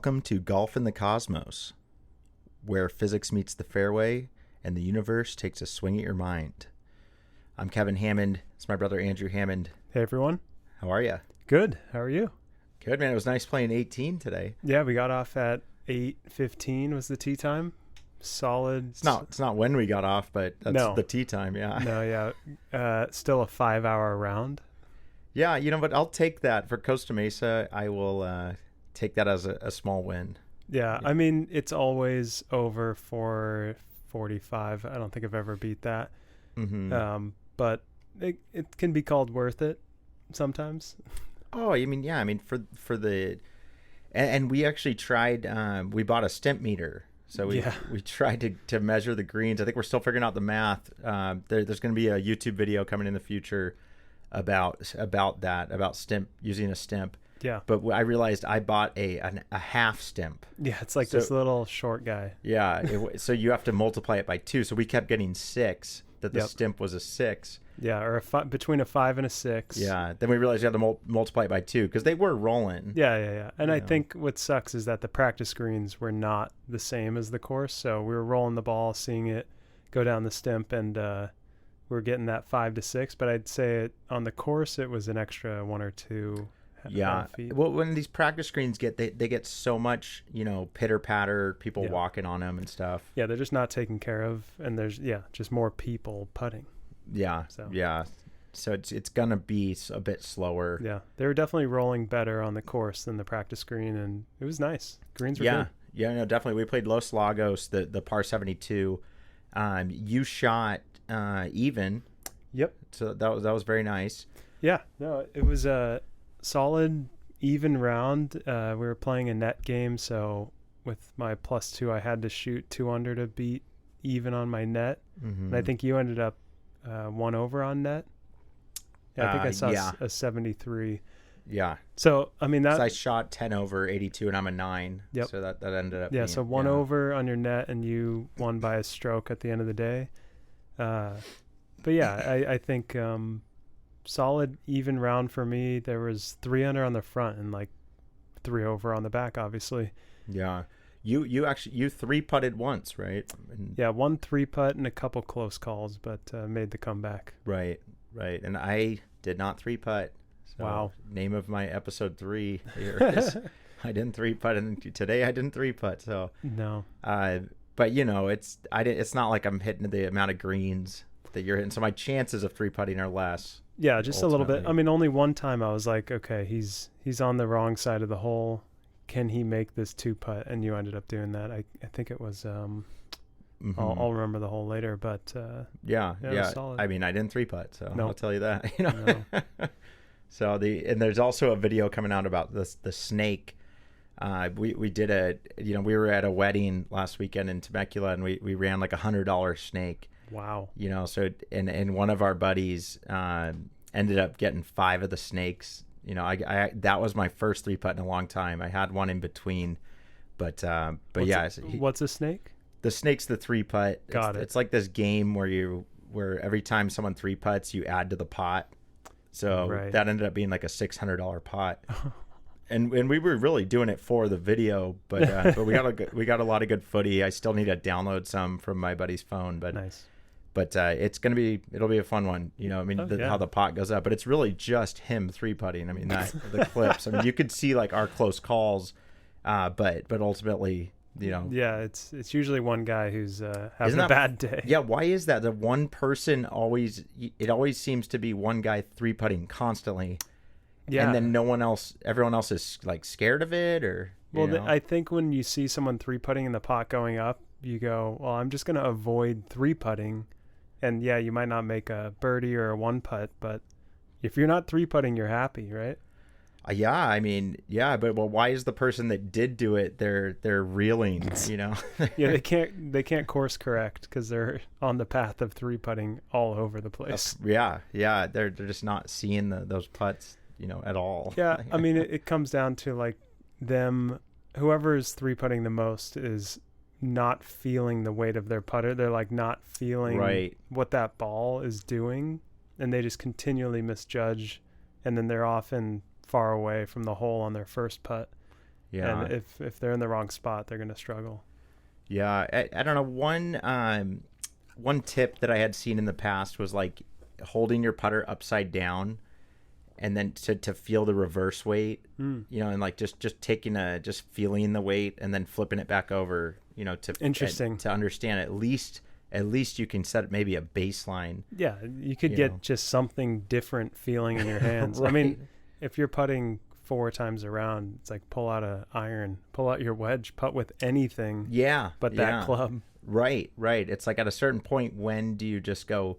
Welcome to Golf in the Cosmos, where physics meets the fairway and the universe takes a swing at your mind. I'm Kevin Hammond. It's my brother Andrew Hammond. Hey, everyone. How are you? Good. How are you? Good, man. It was nice playing 18 today. Yeah, we got off at 8:15 was the tee time. Solid. It's not when we got off, but that's the tee time, yeah. No, yeah. Still a 5-hour round. Yeah, you know what? I'll take that. For Costa Mesa, I will take that as a small win. Yeah, I mean, it's always over for 45. I don't think I've ever beat that. Mm-hmm. But it can be called worth it sometimes. Oh, I mean, yeah. I mean, for the... And we actually tried... we bought a stimp meter. So we tried to measure the greens. I think we're still figuring out the math. There's going to be a YouTube video coming in the future about that, about stimp, using a stimp. Yeah. But I realized I bought a half stimp. Yeah, it's like this little short guy. Yeah. So you have to multiply it by 2. So we kept getting 6, that the stimp was a 6. Yeah, or between a 5 and a 6. Yeah. Then we realized you had to multiply it by 2 because they were rolling. Yeah. And I think what sucks is that the practice greens were not the same as the course. So we were rolling the ball, seeing it go down the stimp, and we were getting that 5 to 6. But I'd say on the course, it was an extra 1 or 2. Yeah. Well, when these practice greens they get so much, pitter patter, people walking on them and stuff. Yeah, they're just not taken care of, and there's just more people putting. Yeah. So it's gonna be a bit slower. Yeah, they were definitely rolling better on the course than the practice green, and it was nice. Greens were good. Yeah, no, definitely. We played Los Lagos, the par 72. You shot even. Yep. So that was very nice. Yeah. No, it was a solid even round. We were playing a net game, so with my +2, I had to shoot 2 under to beat even on my net. Mm-hmm. And I think you ended up 1 over on net. Yeah, I think I saw a 73. Yeah. So I mean that. I shot 10 over 82, and I'm a 9. Yep. So that ended up. Yeah. So 1 over on your net, and you won by a stroke at the end of the day. But yeah, I think solid even round for me. There was 3 under on the front and like 3 over on the back, obviously. Yeah. You actually 3-putted once, right? Yeah, 1 3-putt and a couple close calls, but made the comeback. Right. And I did not 3-putt. So wow. Name of my episode 3 here is I didn't 3-putt, and today I didn't 3-putt. So no. But it's not like I'm hitting the amount of greens that you're hitting. So my chances of 3-putting are less. Yeah, just a little bit. I mean, only one time I was like, okay, he's on the wrong side of the hole. Can he make this 2-putt? And you ended up doing that. I think it was. Mm-hmm. I'll remember the hole later, but yeah. It was solid. I mean, I didn't 3-putt, so nope. I'll tell you that. No. So and there's also a video coming out about the snake. We did we were at a wedding last weekend in Temecula, and we ran like $100 snake. Wow. So and one of our buddies ended up getting 5 of the snakes. I that was my first 3-putt in a long time. I had one in between, but what's a snake? The snake's the 3-putt. Got it. It's like this game where every time someone 3-putts, you add to the pot. So that ended up being like a $600 pot. And we were really doing it for the video, but we got a lot of good footy. I still need to download some from my buddy's phone, but nice. But it'll be a fun one. How the pot goes up, but it's really just him 3-putting. I mean, the clips. I mean, you could see like our close calls, but ultimately, Yeah, it's usually one guy who's having a bad day. Yeah, why is that? The one person it always seems to be one guy 3-putting constantly. Yeah. And then everyone else is like scared of it, or I think when you see someone 3-putting in the pot going up, you go, well, I'm just going to avoid 3-putting. And yeah, you might not make a birdie or a 1-putt, but if you're not 3-putting, you're happy, right? But why is the person that did do it they're reeling? Yeah, they can't course correct because they're on the path of 3-putting all over the place. Yeah, they're just not seeing those putts, at all. Yeah, I mean it comes down to like them. Whoever is 3-putting the most is not feeling the weight of their putter. They're like not feeling what that ball is doing, and they just continually misjudge, and then they're often far away from the hole on their first putt. Yeah. And if they're in the wrong spot, they're going to struggle. Yeah. I don't know. One tip that I had seen in the past was like holding your putter upside down and then to feel the reverse weight, you know, and like just just feeling the weight and then flipping it back over, you know, to understand at least you can set maybe a baseline. Yeah. You could get just something different feeling in your hands. Right. I mean, if you're putting 4 times around, it's like pull out a iron, pull out your wedge, putt with anything. Yeah. But that club. Right. It's like at a certain point, when do you just go,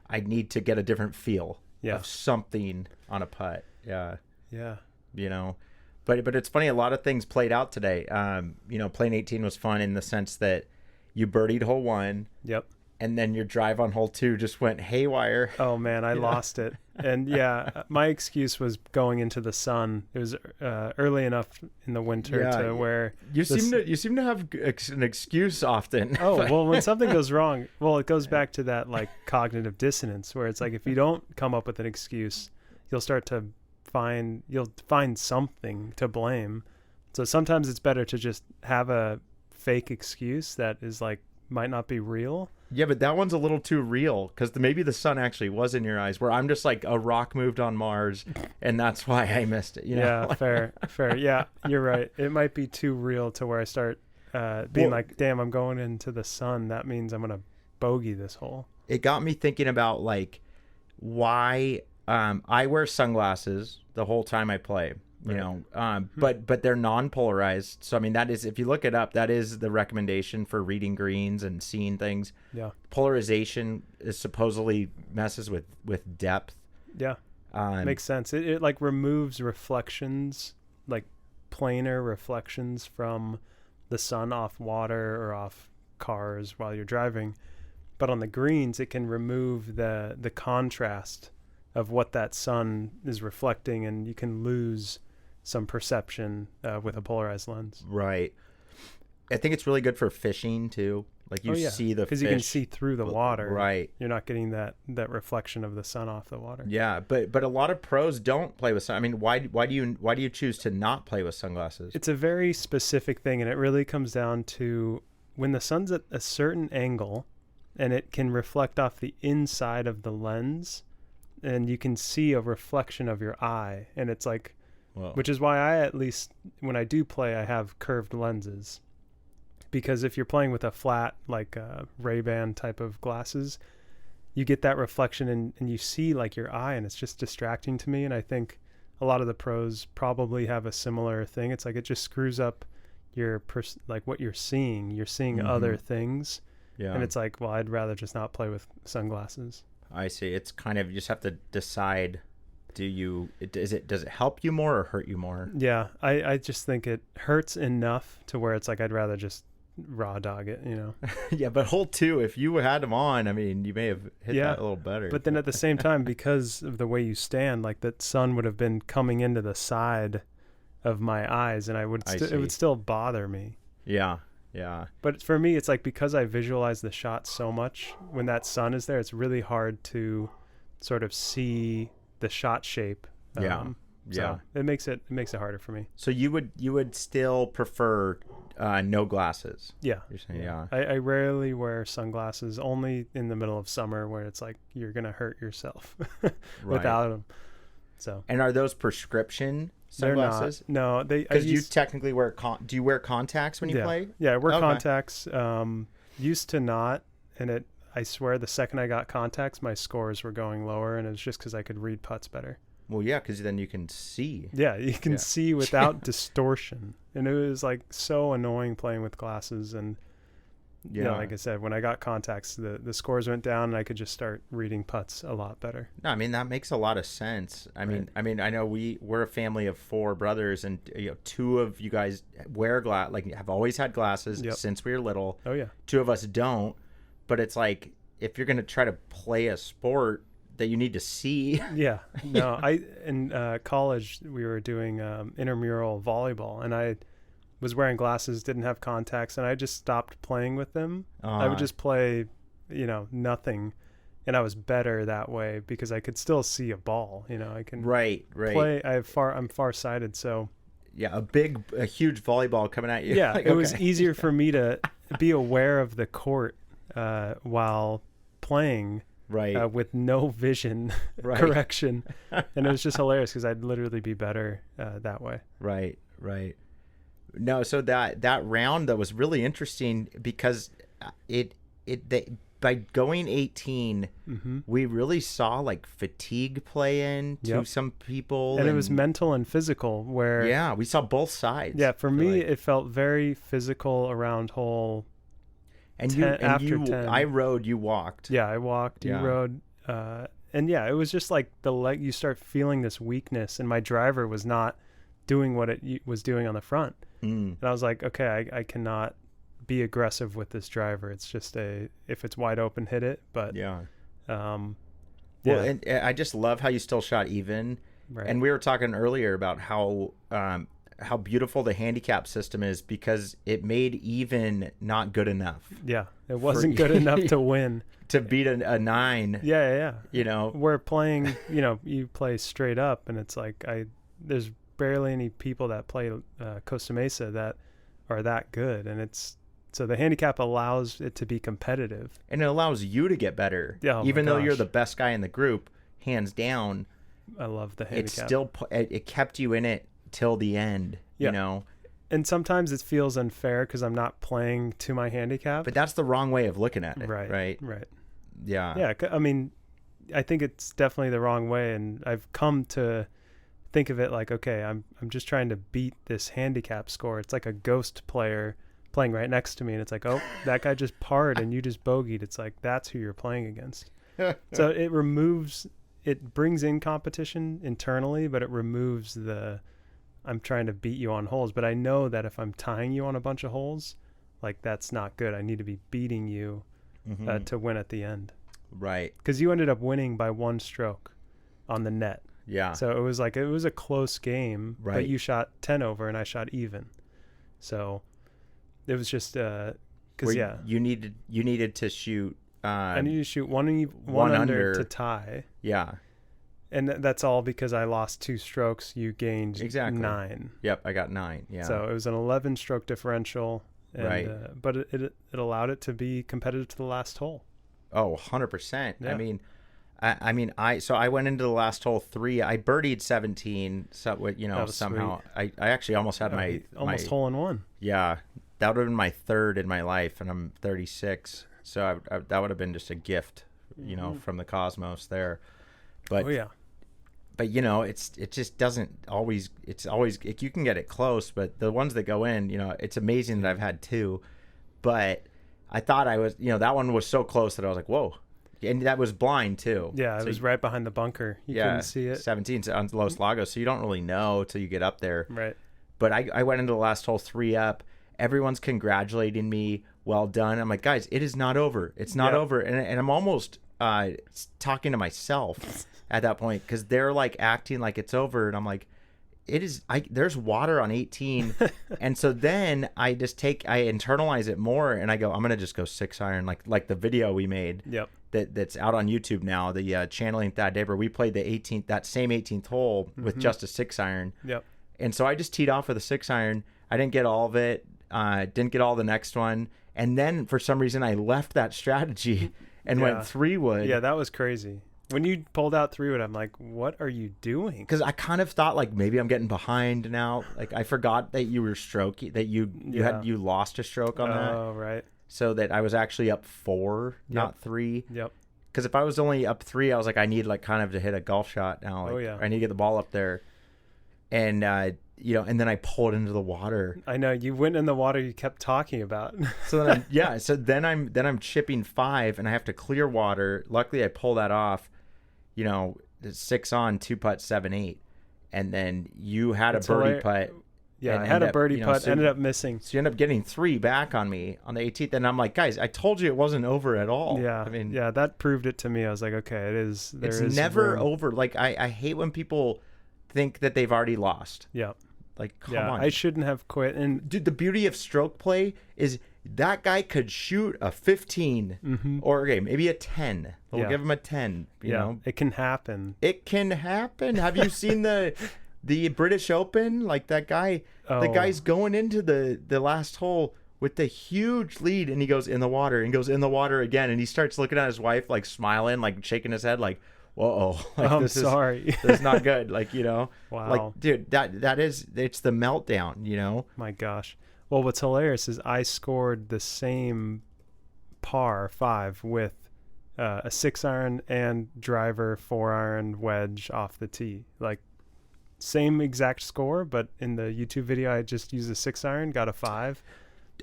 I need to get a different feel of something on a putt. Yeah. Yeah. You know, but it's funny. A lot of things played out today. You know, playing 18 was fun in the sense that you birdied hole 1. Yep. And then your drive on hole 2 just went haywire. Oh man, I lost it. And my excuse was going into the sun. It was early enough in the winter to where you seem to have an excuse often. Oh, well, when something goes wrong, it goes back to that like cognitive dissonance where it's like if you don't come up with an excuse, you'll find something to blame. So sometimes it's better to just have a fake excuse that is like might not be real. Yeah, but that one's a little too real because maybe the sun actually was in your eyes, where I'm just like a rock moved on Mars, and that's why I missed it. You know? Yeah, fair. Yeah, you're right. It might be too real to where I start being like, damn, I'm going into the sun. That means I'm going to bogey this hole. It got me thinking about like why I wear sunglasses the whole time I play. You know, but they're non-polarized. So, I mean, that is, if you look it up, that is the recommendation for reading greens and seeing things. Yeah. Polarization is supposedly messes with depth. Yeah. Makes sense. It like removes reflections, like planar reflections from the sun off water or off cars while you're driving. But on the greens, it can remove the contrast of what that sun is reflecting, and you can lose some perception with a polarized lens. Right. I think it's really good for fishing too. Like you see the fish. Because you can see through the water. Right. You're not getting that reflection of the sun off the water. Yeah, but a lot of pros don't play with sun. I mean, why do you choose to not play with sunglasses? It's a very specific thing, and it really comes down to when the sun's at a certain angle and it can reflect off the inside of the lens, and you can see a reflection of your eye, and it's like, which is why I, at least when I do play, I have curved lenses, because if you're playing with a flat, like Ray-Ban type of glasses, you get that reflection and you see like your eye, and it's just distracting to me. And I think a lot of the pros probably have a similar thing. It's like it just screws up your like what you're seeing. You're seeing other things. Yeah. And it's like, well, I'd rather just not play with sunglasses. I see. It's kind of, you just have to decide, does it help you more or hurt you more? Yeah. I just think it hurts enough to where it's like, I'd rather just raw dog it, you know? Yeah. But hole 2, if you had them on, I mean, you may have hit that a little better. But then at the same time, because of the way you stand, like that sun would have been coming into the side of my eyes, and it would still bother me. Yeah. Yeah. But for me, it's like, because I visualize the shot so much, when that sun is there, it's really hard to sort of see the shot shape. So it makes it harder for me. So you would still prefer no glasses? Yeah. You're saying, yeah. I rarely wear sunglasses, only in the middle of summer where it's like you're going to hurt yourself without them. So. And are those prescription sunglasses? No, because you technically wear do you wear contacts when you play? Yeah, I wear contacts. Used to not, and I swear the second I got contacts, my scores were going lower, and it was just because I could read putts better. Well, yeah, because then you can see. Yeah, you can see without distortion, and it was like so annoying playing with glasses. And you know, like I said, when I got contacts, the scores went down, and I could just start reading putts a lot better. No, I mean that makes a lot of sense. I mean, I know we're a family of 4 brothers, and 2 of you guys wear have always had glasses since we were little. Oh yeah. 2 of us don't, but it's like if you're gonna try to play a sport that you need to see. Yeah. No, in college we were doing intramural volleyball, and I was wearing glasses, didn't have contacts, and I just stopped playing with them. I would just play, nothing, and I was better that way because I could still see a ball. I can right play. I'm farsighted, so Yeah, a huge volleyball coming at you. Yeah, like, it was easier for me to be aware of the court while playing right. with no vision correction. And it was just hilarious because I'd literally be better that way. Right. No, so that round that was really interesting because by going 18, we really saw like fatigue play in to some people, and it was mental and physical. Where we saw both sides. Yeah, for me, it felt very physical around hole. And 10. I rode, you walked. Yeah, I walked. You rode. And yeah, it was just like the leg. You start feeling this weakness, and my driver was not doing what it was doing on the front. And I was like, okay, I cannot be aggressive with this driver. It's just if it's wide open, hit it. But well, and I just love how you still shot even. Right. And we were talking earlier about how beautiful the handicap system is because it made even not good enough. Yeah, it wasn't good enough to win. To beat a 9. Yeah. You know, we're playing. You play straight up, and it's like there's barely any people that play Costa Mesa that are that good, and so the handicap allows it to be competitive, and it allows you to get better. Even though you're the best guy in the group, hands down. I love the handicap. It kept you in it till the end. You know, and sometimes it feels unfair because I'm not playing to my handicap. But that's the wrong way of looking at it. Right. Yeah. I mean, I think it's definitely the wrong way, and I've come to think of it like, okay, I'm just trying to beat this handicap score. It's like a ghost player playing right next to me, and it's like, oh, that guy just parred and you just bogeyed. It's like, that's who you're playing against. So it brings in competition internally, but it removes I'm trying to beat you on holes. But I know that if I'm tying you on a bunch of holes, like, that's not good. I need to be beating you to win at the end. Right. Because you ended up winning by 1 stroke on the net. Yeah. So it was a close game, but you shot 10 over and I shot even. So it was just because you needed to shoot. I needed to shoot one under to tie. Yeah. And that's all because I lost 2 strokes. You gained 9. Yep, I got 9. Yeah. So it was an 11 stroke differential. And, right. But it allowed it to be competitive to the last hole. Oh, 100%. Yeah. I went into the last hole 3. I birdied 17. So somehow I actually almost had my hole in one. Yeah, that would have been my 3rd in my life, and I'm 36. So that would have been just a gift, from the cosmos there. But but it just doesn't always. It's always you can get it close, but the ones that go in, it's amazing that I've had 2. But I thought I was, that one was so close that I was like, whoa. And that was blind too. Yeah, it was right behind the bunker. You couldn't see it. 17 on Los Lagos, so you don't really know till you get up there. Right. But I went into the last hole 3 up. Everyone's congratulating me. Well done. I'm like, guys, it is not over. It's not over. And I'm almost talking to myself at that point because they're like acting like it's over, and I'm like, it is. There's water on 18, and so then I internalize it more, and I go, I'm gonna just go 6-iron, like the video we made. Yep. That's out on YouTube now. The channeling Thad Daber. We played that same 18th hole with just a 6-iron. Yep. And so I just teed off with a 6-iron. I didn't get all of it. Didn't get all the next one, and then for some reason I left that strategy and went 3-wood. Yeah, that was crazy. When you pulled out 3-wood, I'm like, what are you doing? Because I kind of thought like maybe I'm getting behind now. Like I forgot that you were stroking, that you lost a stroke on that. Oh, right. So that I was actually up 4, not 3. Yep. Because if I was only up 3, I was like, I need like kind of to hit a golf shot now. I need to get the ball up there. And and then I pulled into the water. I know you went in the water you kept talking about. So then I'm chipping 5 and I have to clear water. Luckily I pull that off. 6 on, 2-putt, 7-8, and then you had a birdie putt. Yeah, I had a birdie putt, ended up missing. So you end up getting 3 back on me on the 18th, and I'm like, guys, I told you it wasn't over at all. Yeah, that proved it to me. I was like, okay, it is. It's never over. Like I hate when people think that they've already lost. Yeah. Like, come on. I shouldn't have quit. And dude, the beauty of stroke play is that guy could shoot a 15 or maybe a 10. We'll give him a 10. You know, it can happen. It can happen. Have you seen the British Open, like that guy, the guy's going into the last hole with the huge lead, and he goes in the water and goes in the water again, and he starts looking at his wife, like smiling, like shaking his head, like, whoa, like, I'm sorry. This is not good. Like, you know, wow. Like, dude, it's the meltdown, you know? My gosh. Well, what's hilarious is I scored the same par 5 with a 6-iron and driver 4-iron wedge off the tee. Like, same exact score, but in the YouTube video, I just used a 6-iron, got a 5.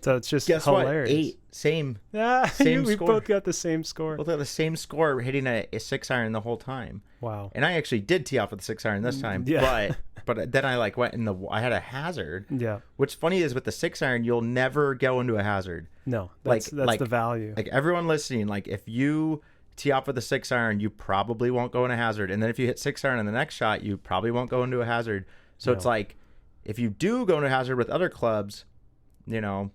So it's just hilarious. What? 8, same. Yeah, same we score. both got the same score. Both got the same score, hitting a 6-iron the whole time. Wow. And I actually did tee off with the 6-iron this time. Yeah. But then I like went I had a hazard. Yeah. What's funny is with the 6-iron, you'll never go into a hazard. No, that's the value. Like everyone listening, like if you tee off with a 6-iron, you probably won't go in a hazard. And then if you hit 6-iron in the next shot, you probably won't go into a hazard. So it's like, if you do go into a hazard with other clubs, you know,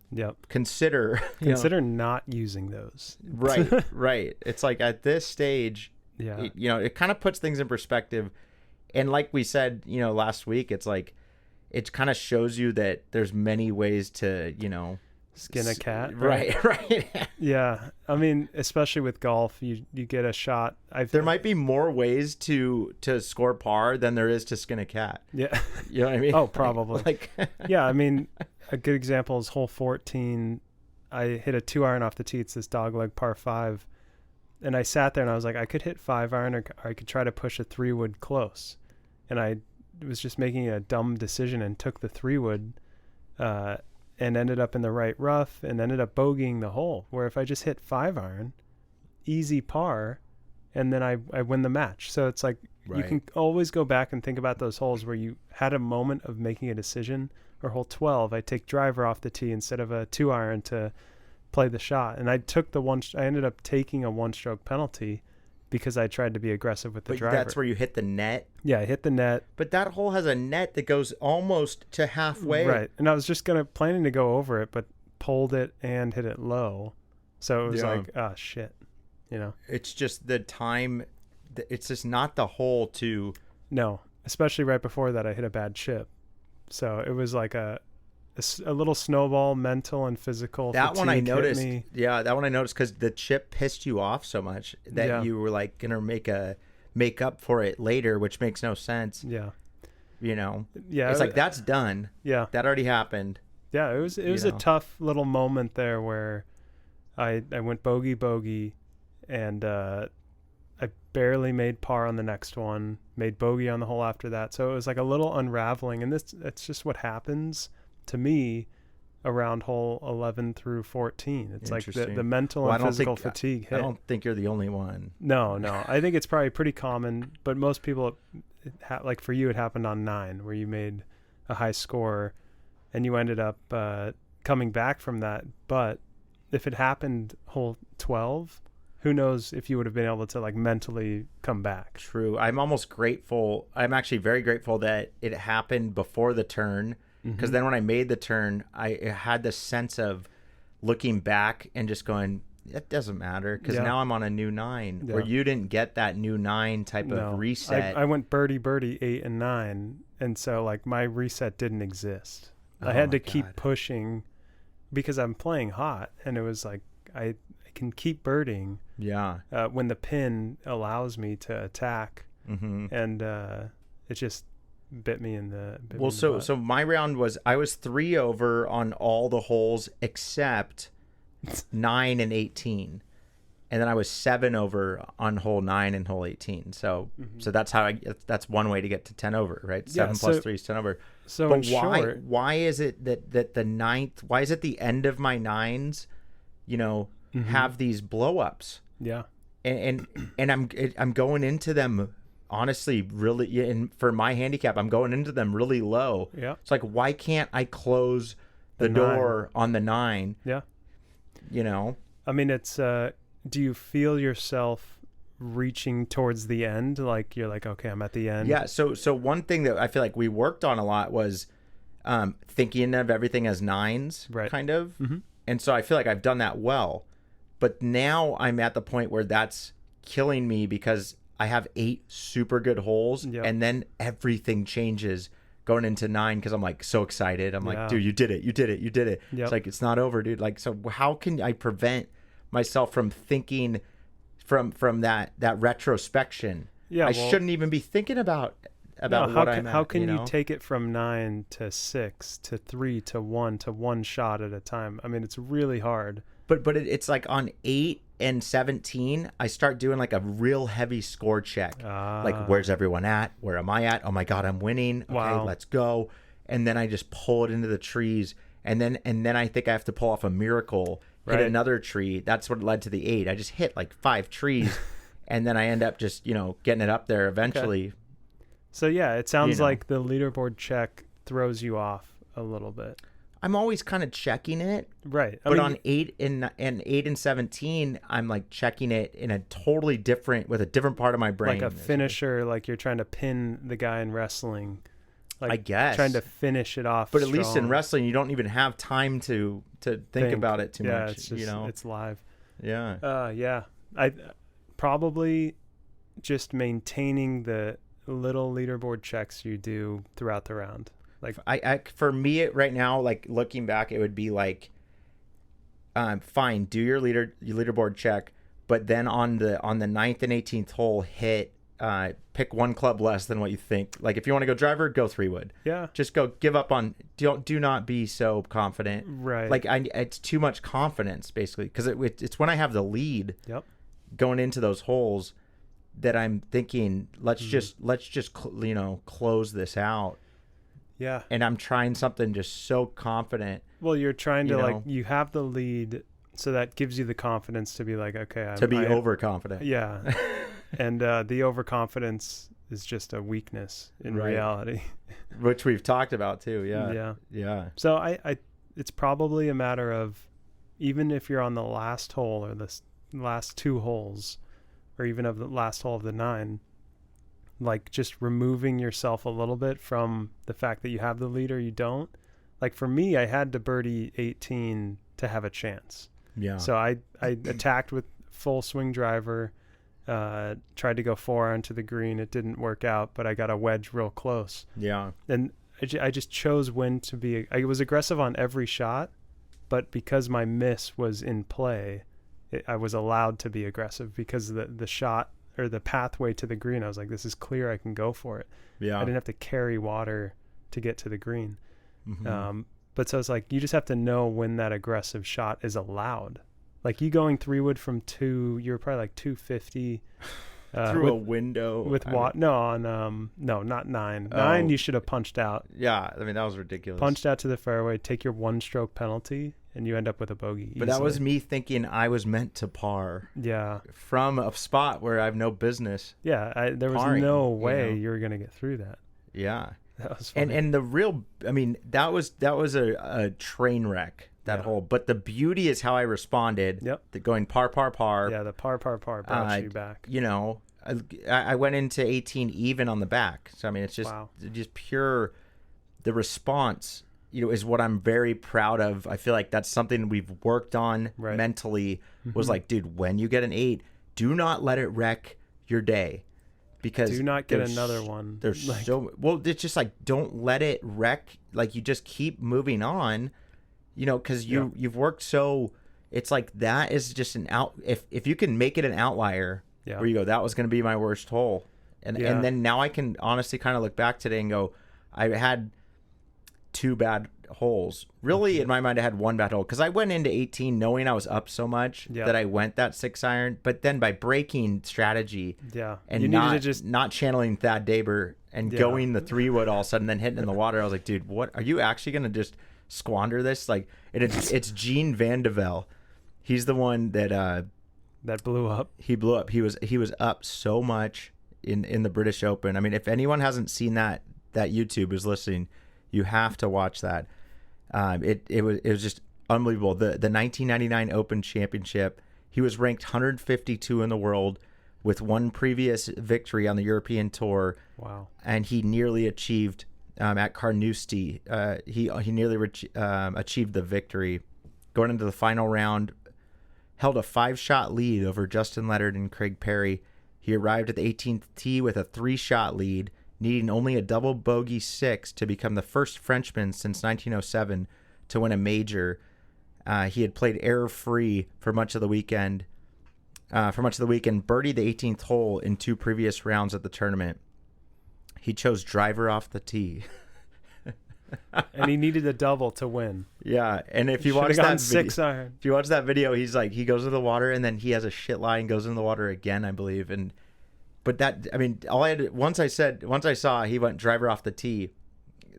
consider not using those. Right. It's like at this stage, it kind of puts things in perspective. And like we said, you know, last week, it's like, it kind of shows you that there's many ways to, you know, skin a cat. Right. Yeah. I mean, especially with golf, you get a shot. There might be more ways to score par than there is to skin a cat. Yeah. You know what I mean? Oh, probably. Yeah. I mean, a good example is hole 14. I hit a 2-iron off the tee. It's this dogleg par 5. And I sat there and I was like, I could hit 5-iron or I could try to push a 3-wood close. And I was just making a dumb decision and took the 3-wood and ended up in the right rough and ended up bogeying the hole. Where if I just hit 5-iron, easy par, and then I win the match. So it's like you can always go back and think about those holes where you had a moment of making a decision. Or hole 12, I take driver off the tee instead of a 2-iron to play the shot. And I took I ended up taking a 1-stroke penalty because I tried to be aggressive with the driver. That's where you hit the net? Yeah, I hit the net. But that hole has a net that goes almost to halfway. Right. And I was just planning to go over it, but pulled it and hit it low. So it was like, oh, shit. You know? It's just the time. It's just not the hole to... No. Especially right before that, I hit a bad chip. So it was like a little snowball, mental and physical. That one I noticed. Yeah, that one I noticed because the chip pissed you off so much that you were like gonna make up for it later, which makes no sense. Yeah, you know. Yeah, it's like that's done. Yeah, that already happened. Yeah, it was a tough little moment there where I went bogey, and I barely made par on the next one, made bogey on the hole after that. So it was like a little unraveling. And that's just what happens to me around hole 11 through 14. It's like the mental and physical fatigue hit. I don't think you're the only one. No. I think it's probably pretty common, but most people, like for you, it happened on 9 where you made a high score and you ended up coming back from that. But if it happened hole 12, who knows if you would have been able to like mentally come back. True. I'm almost grateful. I'm actually very grateful that it happened before the turn, because then when I made the turn, I had this sense of looking back and just going, it doesn't matter, because now I'm on a new 9 where you didn't get that new 9 type of reset. I went birdie 8 and 9, and so like my reset didn't exist. I had to keep pushing because I'm playing hot, and it was like I can keep birding when the pin allows me to attack, and it just bit me in the butt. So my round was I was 3 over on all the holes except 9 and 18, and then I was 7 over on hole 9 and hole 18. So that's how that's one way to get to 10 over, right? 7 plus 3 is 10 over. So but why is it that the ninth? Why is it the end of my 9s? You know. Have these blow ups, and I'm going into them honestly really, and for my handicap I'm going into them really low. It's like, why can't I close the door on the 9? You know, I mean, it's do you feel yourself reaching towards the end, like you're like, okay, I'm at the end? So one thing that I feel like we worked on a lot was thinking of everything as 9s, kind of. And so I feel like I've done that well. But now I'm at the point where that's killing me because I have 8 super good holes, Yep. and then everything changes going into 9 because I'm like so excited. I'm like, dude, you did it. Yep. It's like, it's not over, dude. Like, so how can I prevent myself from thinking from that retrospection? I shouldn't even be thinking about what I'm at. How can you take it from 9 to 6 to 3 to 1 to one shot at a time? I mean, it's really hard. But it's like on 8 and 17, I start doing like a real heavy score check. Like, where's everyone at? Where am I at? Oh my God, I'm winning. Okay, Wow. let's go. And then I just pull it into the trees. And then I think I have to pull off a miracle, hit another tree. That's what led to the 8. I just hit like 5 trees. And then I end up just, getting it up there eventually. Okay. So yeah, it sounds like the leaderboard check throws you off a little bit. I'm always kind of checking it. Right. But on 8 and 17, I'm like checking it in a totally different, with a different part of my brain. Like a finisher, like you're trying to pin the guy in wrestling. Like I guess. trying to finish it off. But at least in wrestling, you don't even have time to think about it too much. Yeah, it's just, it's live. Yeah. Yeah. I probably just maintaining the little leaderboard checks you do throughout the round. Like I for me right now, like looking back, it would be like, fine, do your leaderboard check, but then on the 9th and 18th hole, hit pick one club less than what you think. Like if you want to go driver, go 3-wood. Yeah. Just go, give up on, do not be so confident. Right. Like it's too much confidence basically, because it's when I have the lead. Yep. Going into those holes that I'm thinking, let's just close this out. Yeah. And I'm trying something just so confident. Well, you're trying to you have the lead, so that gives you the confidence to be like, okay, to be overconfident. Yeah. And the overconfidence is just a weakness in reality, which we've talked about too. Yeah. So I it's probably a matter of, even if you're on the last hole or the last 2 holes, or even of the last hole of the 9, like just removing yourself a little bit from the fact that you have the lead or you don't. Like for me, I had to birdie 18 to have a chance. Yeah. So I attacked with full swing driver, tried to go 4-iron to the green. It didn't work out, but I got a wedge real close. Yeah. And I just chose when to be. I was aggressive on every shot, but because my miss was in play, I was allowed to be aggressive because the shot or the pathway to the green, I was like, this is clear, I can go for it. Yeah. I didn't have to carry water to get to the green. Mm-hmm. But so it's like, you just have to know when that aggressive shot is allowed. Like you going 3-wood from 2, you're probably like 250 through a window with what? No, not 9. 9 you should have punched out. Yeah, I mean that was ridiculous. Punched out to the fairway, take your 1-stroke penalty, and you end up with a bogey. But that was me thinking I was meant to par. Yeah. From a spot where I have no business. Yeah, there was parring, no way you were going to get through that. Yeah. That was funny. And the real, I mean, that was a train wreck, that hole. But the beauty is how I responded. Yep. Going par. Yeah, the par brought you back. I went into 18 even on the back. So I mean, it's just pure. The response, is what I'm very proud of. I feel like that's something we've worked on mentally. Was like, dude, when you get an 8, do not let it wreck your day, because do not get another one. There's it's just like, don't let it wreck. Like, you just keep moving on, because you've worked so. It's like, that is just an out. If you can make it an outlier, where you go, that was going to be my worst hole, and then now I can honestly kind of look back today and go, I had 2 bad holes. Really, in my mind, I had 1 bad hole, because I went into 18 knowing I was up so much that I went that 6-iron. But then by breaking strategy, and you not channeling Thad Daber and going the 3-wood all of a sudden, then hitting in the water, I was like, dude, what are you actually going to just squander this? Like, it's Gene Van de Velde. He's the one that blew up. He blew up. He was up so much in the British Open. I mean, if anyone hasn't seen that YouTube is listening, you have to watch that. It was just unbelievable. The 1999 Open Championship, he was ranked 152 in the world with 1 previous victory on the European Tour. Wow! And he nearly achieved at Carnoustie. He nearly achieved the victory, going into the final round. Held a 5-shot lead over Justin Leonard and Craig Perry. He arrived at the 18th tee with a 3-shot lead, needing only a double bogey 6 to become the first Frenchman since 1907 to win a major. He had played error-free for much of the weekend. Birdied the 18th hole in 2 previous rounds of the tournament. He chose driver off the tee. And he needed a double to win. Yeah, and if you watch that video, 6-iron. if you watch that video, he's like, he goes into the water and then he has a shit lie and goes into the water again, I believe. But that, I mean, once I saw he went driver off the tee,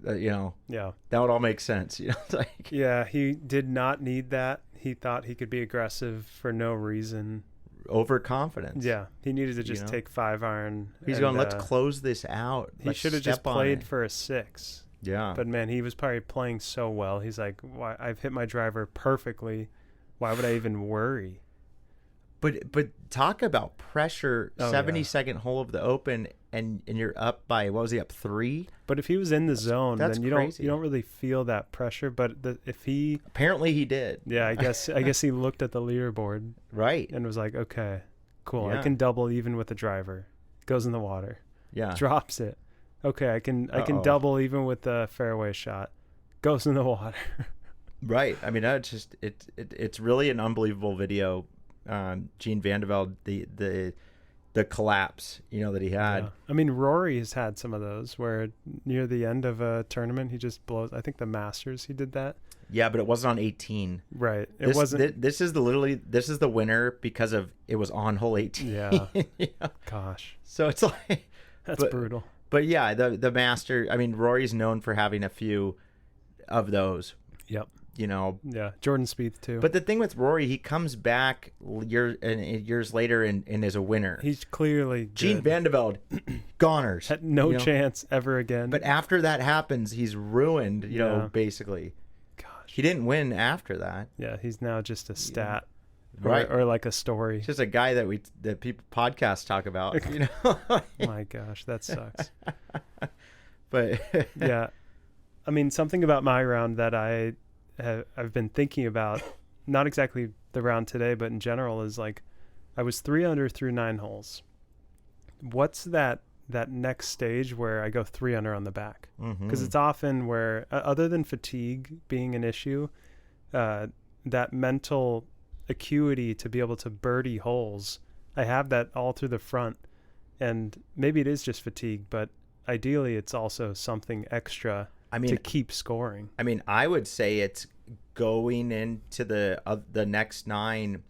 yeah, that would all make sense. Like, yeah, he did not need that. He thought he could be aggressive for no reason. Overconfidence. Yeah, he needed to just take 5-iron. He's going, let's close this out. He should have just played for a 6. Yeah. But man, he was probably playing so well. He's like, "Why? I've hit my driver perfectly. Why would I even worry?" But talk about pressure. 72nd hole of the Open, and you're up by, what was he up 3? But if he was in the zone, then you crazy. don't really feel that pressure. But if he apparently he did. Yeah, I guess he looked at the leaderboard, right, and was like, "Okay, cool. Yeah. I can double even with the driver." Goes in the water. Yeah. Drops it. Okay, I can double even with the fairway shot. Goes in the water. Right. I mean, it's really an unbelievable video. Gene Vandevelde, the collapse, that he had. Yeah. I mean, Rory has had some of those where near the end of a tournament he just blows. I think the Masters he did that. Yeah, but it wasn't on 18. Right. It wasn't. This is the winner because of it was on hole 18. Yeah. Gosh. So it's like that's brutal. But yeah, the Master. I mean, Rory's known for having a few of those. Yep. Yeah, Jordan Spieth too. But the thing with Rory, he comes back years later and is a winner. He's clearly good. Gene Vandevelde, goners. Had no chance ever again. But after that happens, he's ruined, basically. Gosh. He didn't win after that. Yeah, he's now just a stat. Right. Or like a story. Just a guy that people podcasts talk about, My gosh, that sucks. But yeah. I mean, something about my round that I've been thinking about, not exactly the round today, but in general, is like I was 3 under through 9 holes. What's that next stage where I go 3 under on the back? Because it's often where, other than fatigue being an issue, that mental acuity to be able to birdie holes, I have that all through the front. And maybe it is just fatigue, but ideally it's also something extra to keep scoring. I mean, I would say it's going into the next 9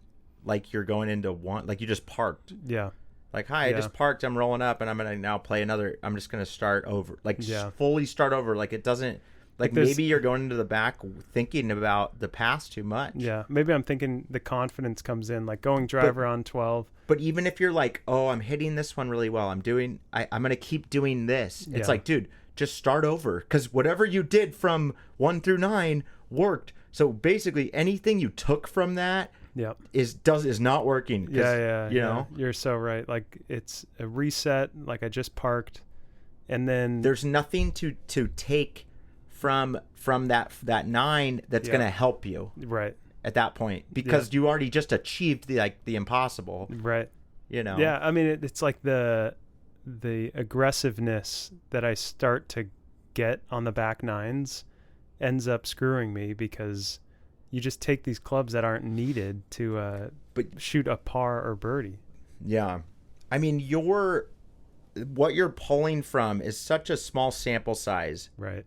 like you're going into one, like you just parked. Yeah. Like, hi, I just parked, I'm rolling up, and I'm going to now play another. I'm just going to start over. Like, fully start over. Like, it doesn't, like maybe you're going into the back thinking about the past too much. Yeah. Maybe I'm thinking the confidence comes in, like going driver on 12. But even if you're like, oh, I'm hitting this one really well, I'm going to keep doing this. It's like, dude, just start over, because whatever you did from 1 through 9 worked. So basically, anything you took from that is not working. Yeah. You know, you're so right. Like, it's a reset. Like, I just parked, and then there's nothing to take from that 9 that's going to help you right at that point, because you already just achieved the impossible. Right. Yeah. I mean, it's like the aggressiveness that I start to get on the back 9s ends up screwing me, because you just take these clubs that aren't needed to shoot a par or birdie. Yeah. I mean, what you're pulling from is such a small sample size. Right.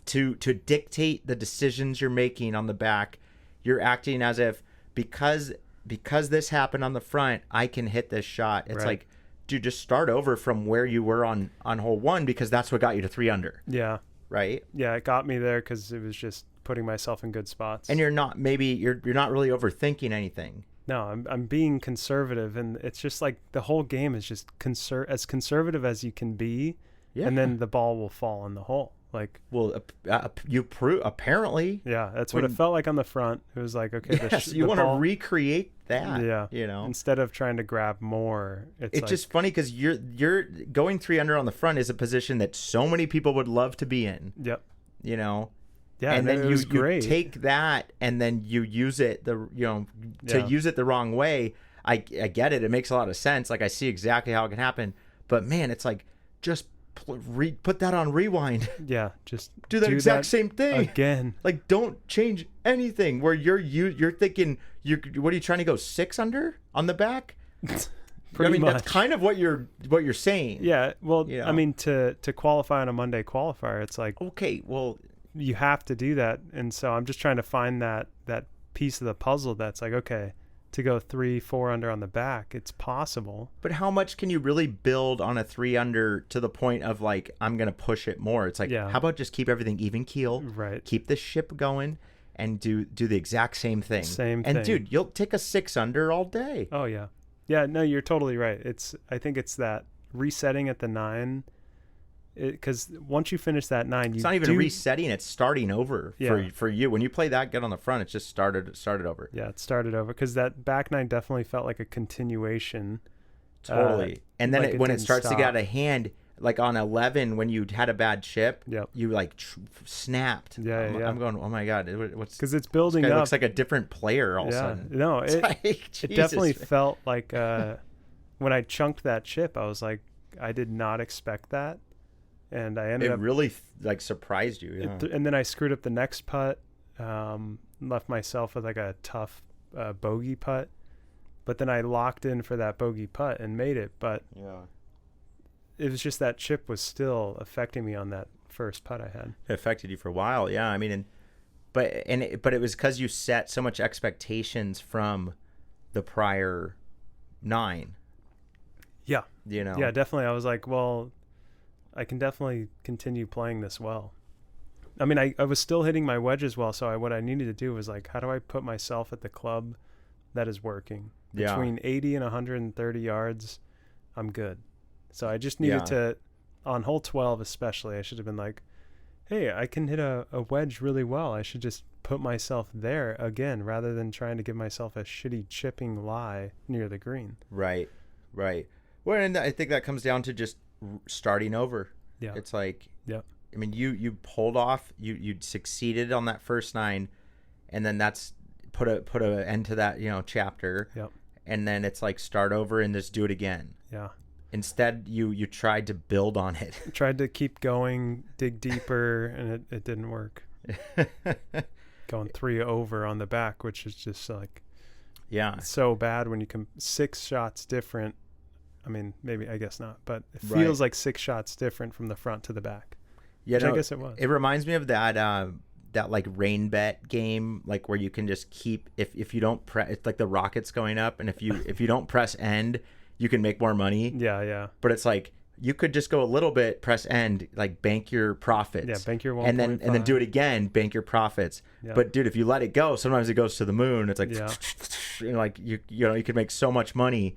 To dictate the decisions you're making on the back. You're acting as if because this happened on the front, I can hit this shot. It's like, dude, just start over from where you were on hole 1, because that's what got you to 3 under. Yeah. Right? Yeah, it got me there because it was just putting myself in good spots. And you're not really overthinking anything. No, I'm being conservative, and it's just like the whole game is just as conservative as you can be, and then the ball will fall in the hole. Like, well, you prove apparently. Yeah, that's what it felt like on the front. It was like, okay, you want to recreate that. Yeah, instead of trying to grab more. It's just funny because you're going 3 under on the front is a position that so many people would love to be in. Yep. Yeah, and then you take that and then you use it use it the wrong way. I get it. It makes a lot of sense. Like I see exactly how it can happen. But man, it's like just put that on rewind. Yeah, just do that exact same thing again. Like don't change anything. Where you're thinking what are you trying to go 6 under on the back? Pretty much. That's kind of what you're saying. Yeah. Well, you know? I mean, to qualify on a Monday qualifier, it's like, okay, well, you have to do that. And so I'm just trying to find that piece of the puzzle that's like, okay, to go 3-4 under on the back, it's possible. But how much can you really build on a 3 under to the point of like, I'm going to push it more? It's like, how about just keep everything even keel? Right. Keep the ship going and do the exact same thing. And dude, you'll take a 6 under all day. Oh yeah. Yeah, no, you're totally right. I think it's that resetting at the 9, because once you finish that 9, it's not even resetting; it's starting over for you. When you play that good on the front, it's just started over. Yeah, it started over because that back 9 definitely felt like a continuation. Totally, and then when it starts to get out of hand, like on 11, when you had a bad chip, you like snapped. I'm going, oh my god, what's? Because it's building up. It looks like a different player all of a sudden. No, it definitely felt like when I chunked that chip, I was like, I did not expect that, and I ended up. It really like surprised you. Yeah. And then I screwed up the next putt, left myself with like a tough bogey putt, but then I locked in for that bogey putt and made it, but. Yeah. It was just that chip was still affecting me on that first putt I had. It affected you for a while, yeah. I mean, but it was because you set so much expectations from the prior 9. Yeah, you know. Yeah, definitely. I was like, well, I can definitely continue playing this well. I mean, I was still hitting my wedges well, so what I needed to do was like, how do I put myself at the club that is working between 80 and 130 yards? I'm good. So I just needed to, on hole 12 especially, I should have been like, hey, I can hit a wedge really well. I should just put myself there again rather than trying to give myself a shitty chipping lie near the green. Right. Well, and I think that comes down to just starting over. Yeah. It's like, I mean, you pulled off, you succeeded on that first 9, and then that's put an end to that, chapter. Yep. And then it's like start over and just do it again. Yeah. Instead, you tried to build on it. Tried to keep going, dig deeper, and it didn't work. Going 3 over on the back, which is just like, so bad when you come 6 shots different. I mean, maybe, I guess not, but it feels like 6 shots different from the front to the back. Yeah, I guess it was. It reminds me of that like rain bet game, like where you can just keep if you don't press, it's like the rocket's going up, and if you don't press end, you can make more money. Yeah. But it's like you could just go a little bit, press end, like bank your profits. Yeah, bank your 1.5. And then do it again, bank your profits. Yeah. But dude, if you let it go, sometimes it goes to the moon. It's like like you could make so much money,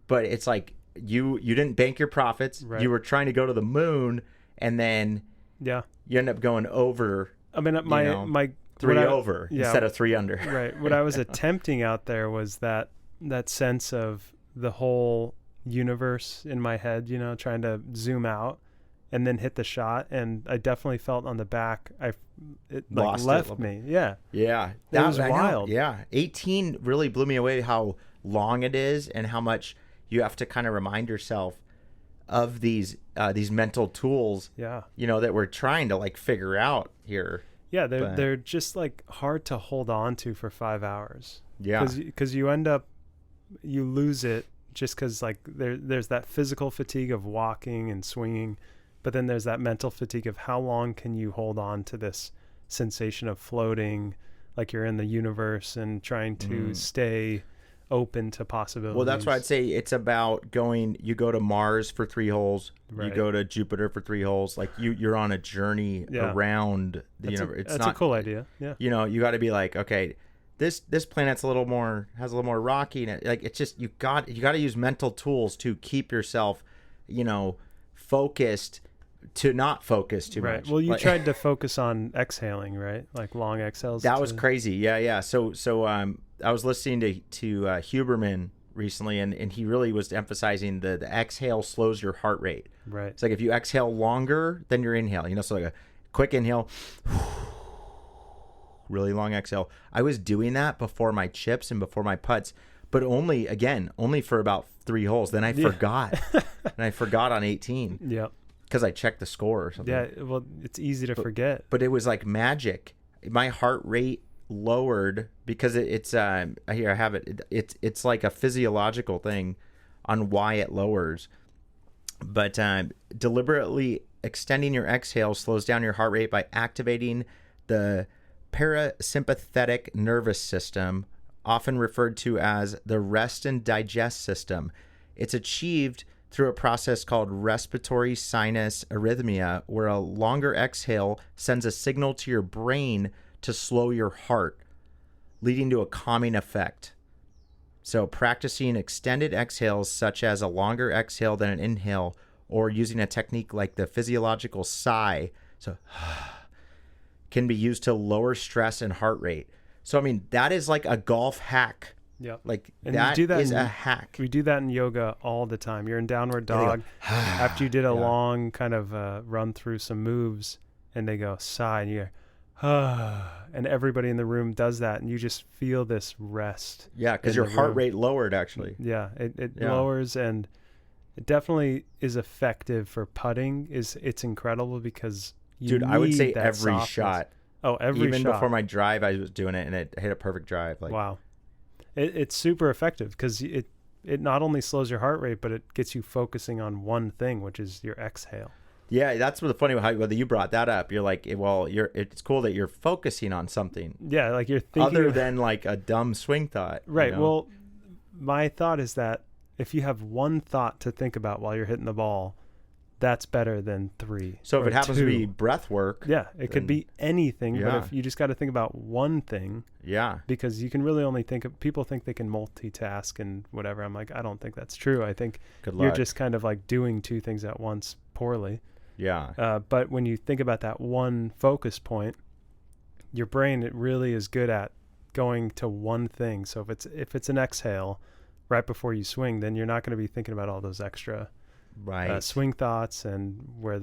but it's like you didn't bank your profits. Right. You were trying to go to the moon, and then you end up going over. I mean, my 3 over instead of 3 under. Right. What I was attempting out there was that sense of the whole universe in my head, trying to zoom out and then hit the shot. And I definitely felt on the back, it left me. Yeah. Yeah. That was wild. Yeah. 18 really blew me away how long it is and how much you have to kind of remind yourself of these mental tools, that we're trying to like figure out here. Yeah. They're just like hard to hold on to for 5 hours. Yeah. Cause you lose it just because like there's that physical fatigue of walking and swinging, but then there's that mental fatigue of how long can you hold on to this sensation of floating like you're in the universe and trying to stay open to possibilities. Well, that's why I'd say it's about you go to Mars for 3 holes, you go to Jupiter for 3 holes, like you're on a journey around the universe. That's a cool idea. Yeah. You got to be like, okay, this planet's has a little more rocky, and like it's just you got to use mental tools to keep yourself, focused, to not focus too much. Well, you tried to focus on exhaling, right? Like long exhales. That was crazy. Yeah. So I was listening to Huberman recently, and he really was emphasizing the exhale slows your heart rate. Right. It's like if you exhale longer than your inhale, so like a quick inhale, really long exhale. I was doing that before my chips and before my putts, but only for about 3 holes. Then I forgot, and I forgot on 18. Yeah. Because I checked the score or something. Yeah, well, it's easy to forget. But it was like magic. My heart rate lowered because it's here I have it. It's like a physiological thing on why it lowers. But deliberately extending your exhale slows down your heart rate by activating the parasympathetic nervous system, often referred to as the rest and digest system. It's achieved through a process called respiratory sinus arrhythmia, where a longer exhale sends a signal to your brain to slow your heart, leading to a calming effect. So practicing extended exhales, such as a longer exhale than an inhale, or using a technique like the physiological sigh, so can be used to lower stress and heart rate. So, I mean, that is like a golf hack. Yeah. Like, and that is a hack. We do that in yoga all the time. You're in downward dog. After you did a long kind of run through some moves, and they go sigh, and you go, and everybody in the room does that, and you just feel this rest. Yeah, because your heart rate lowered, actually. Yeah, it lowers, and it definitely is effective for putting. It's incredible because you need I would say that every softness. shot. Oh, every shot. Even before my drive, I was doing it, and it hit a perfect drive. Like, wow. It's super effective because it not only slows your heart rate, but it gets you focusing on one thing, which is your exhale. Yeah, that's what the funny how whether you brought that up. You're like, well, it's cool that you're focusing on something. Yeah, like you're thinking other than like a dumb swing thought. Right. You know? Well, my thought is that if you have one thought to think about while you're hitting the ball, that's better than 3. So if it happens 2. to be breath work, it could be anything. Yeah. But if you just got to think about one thing, because you can really only people think they can multitask and whatever. I'm like, I don't think that's true. I think you're just kind of like doing 2 things at once poorly. Yeah. But when you think about that one focus point, your brain, it really is good at going to one thing. So if it's an exhale right before you swing, then you're not going to be thinking about all those extra swing thoughts and where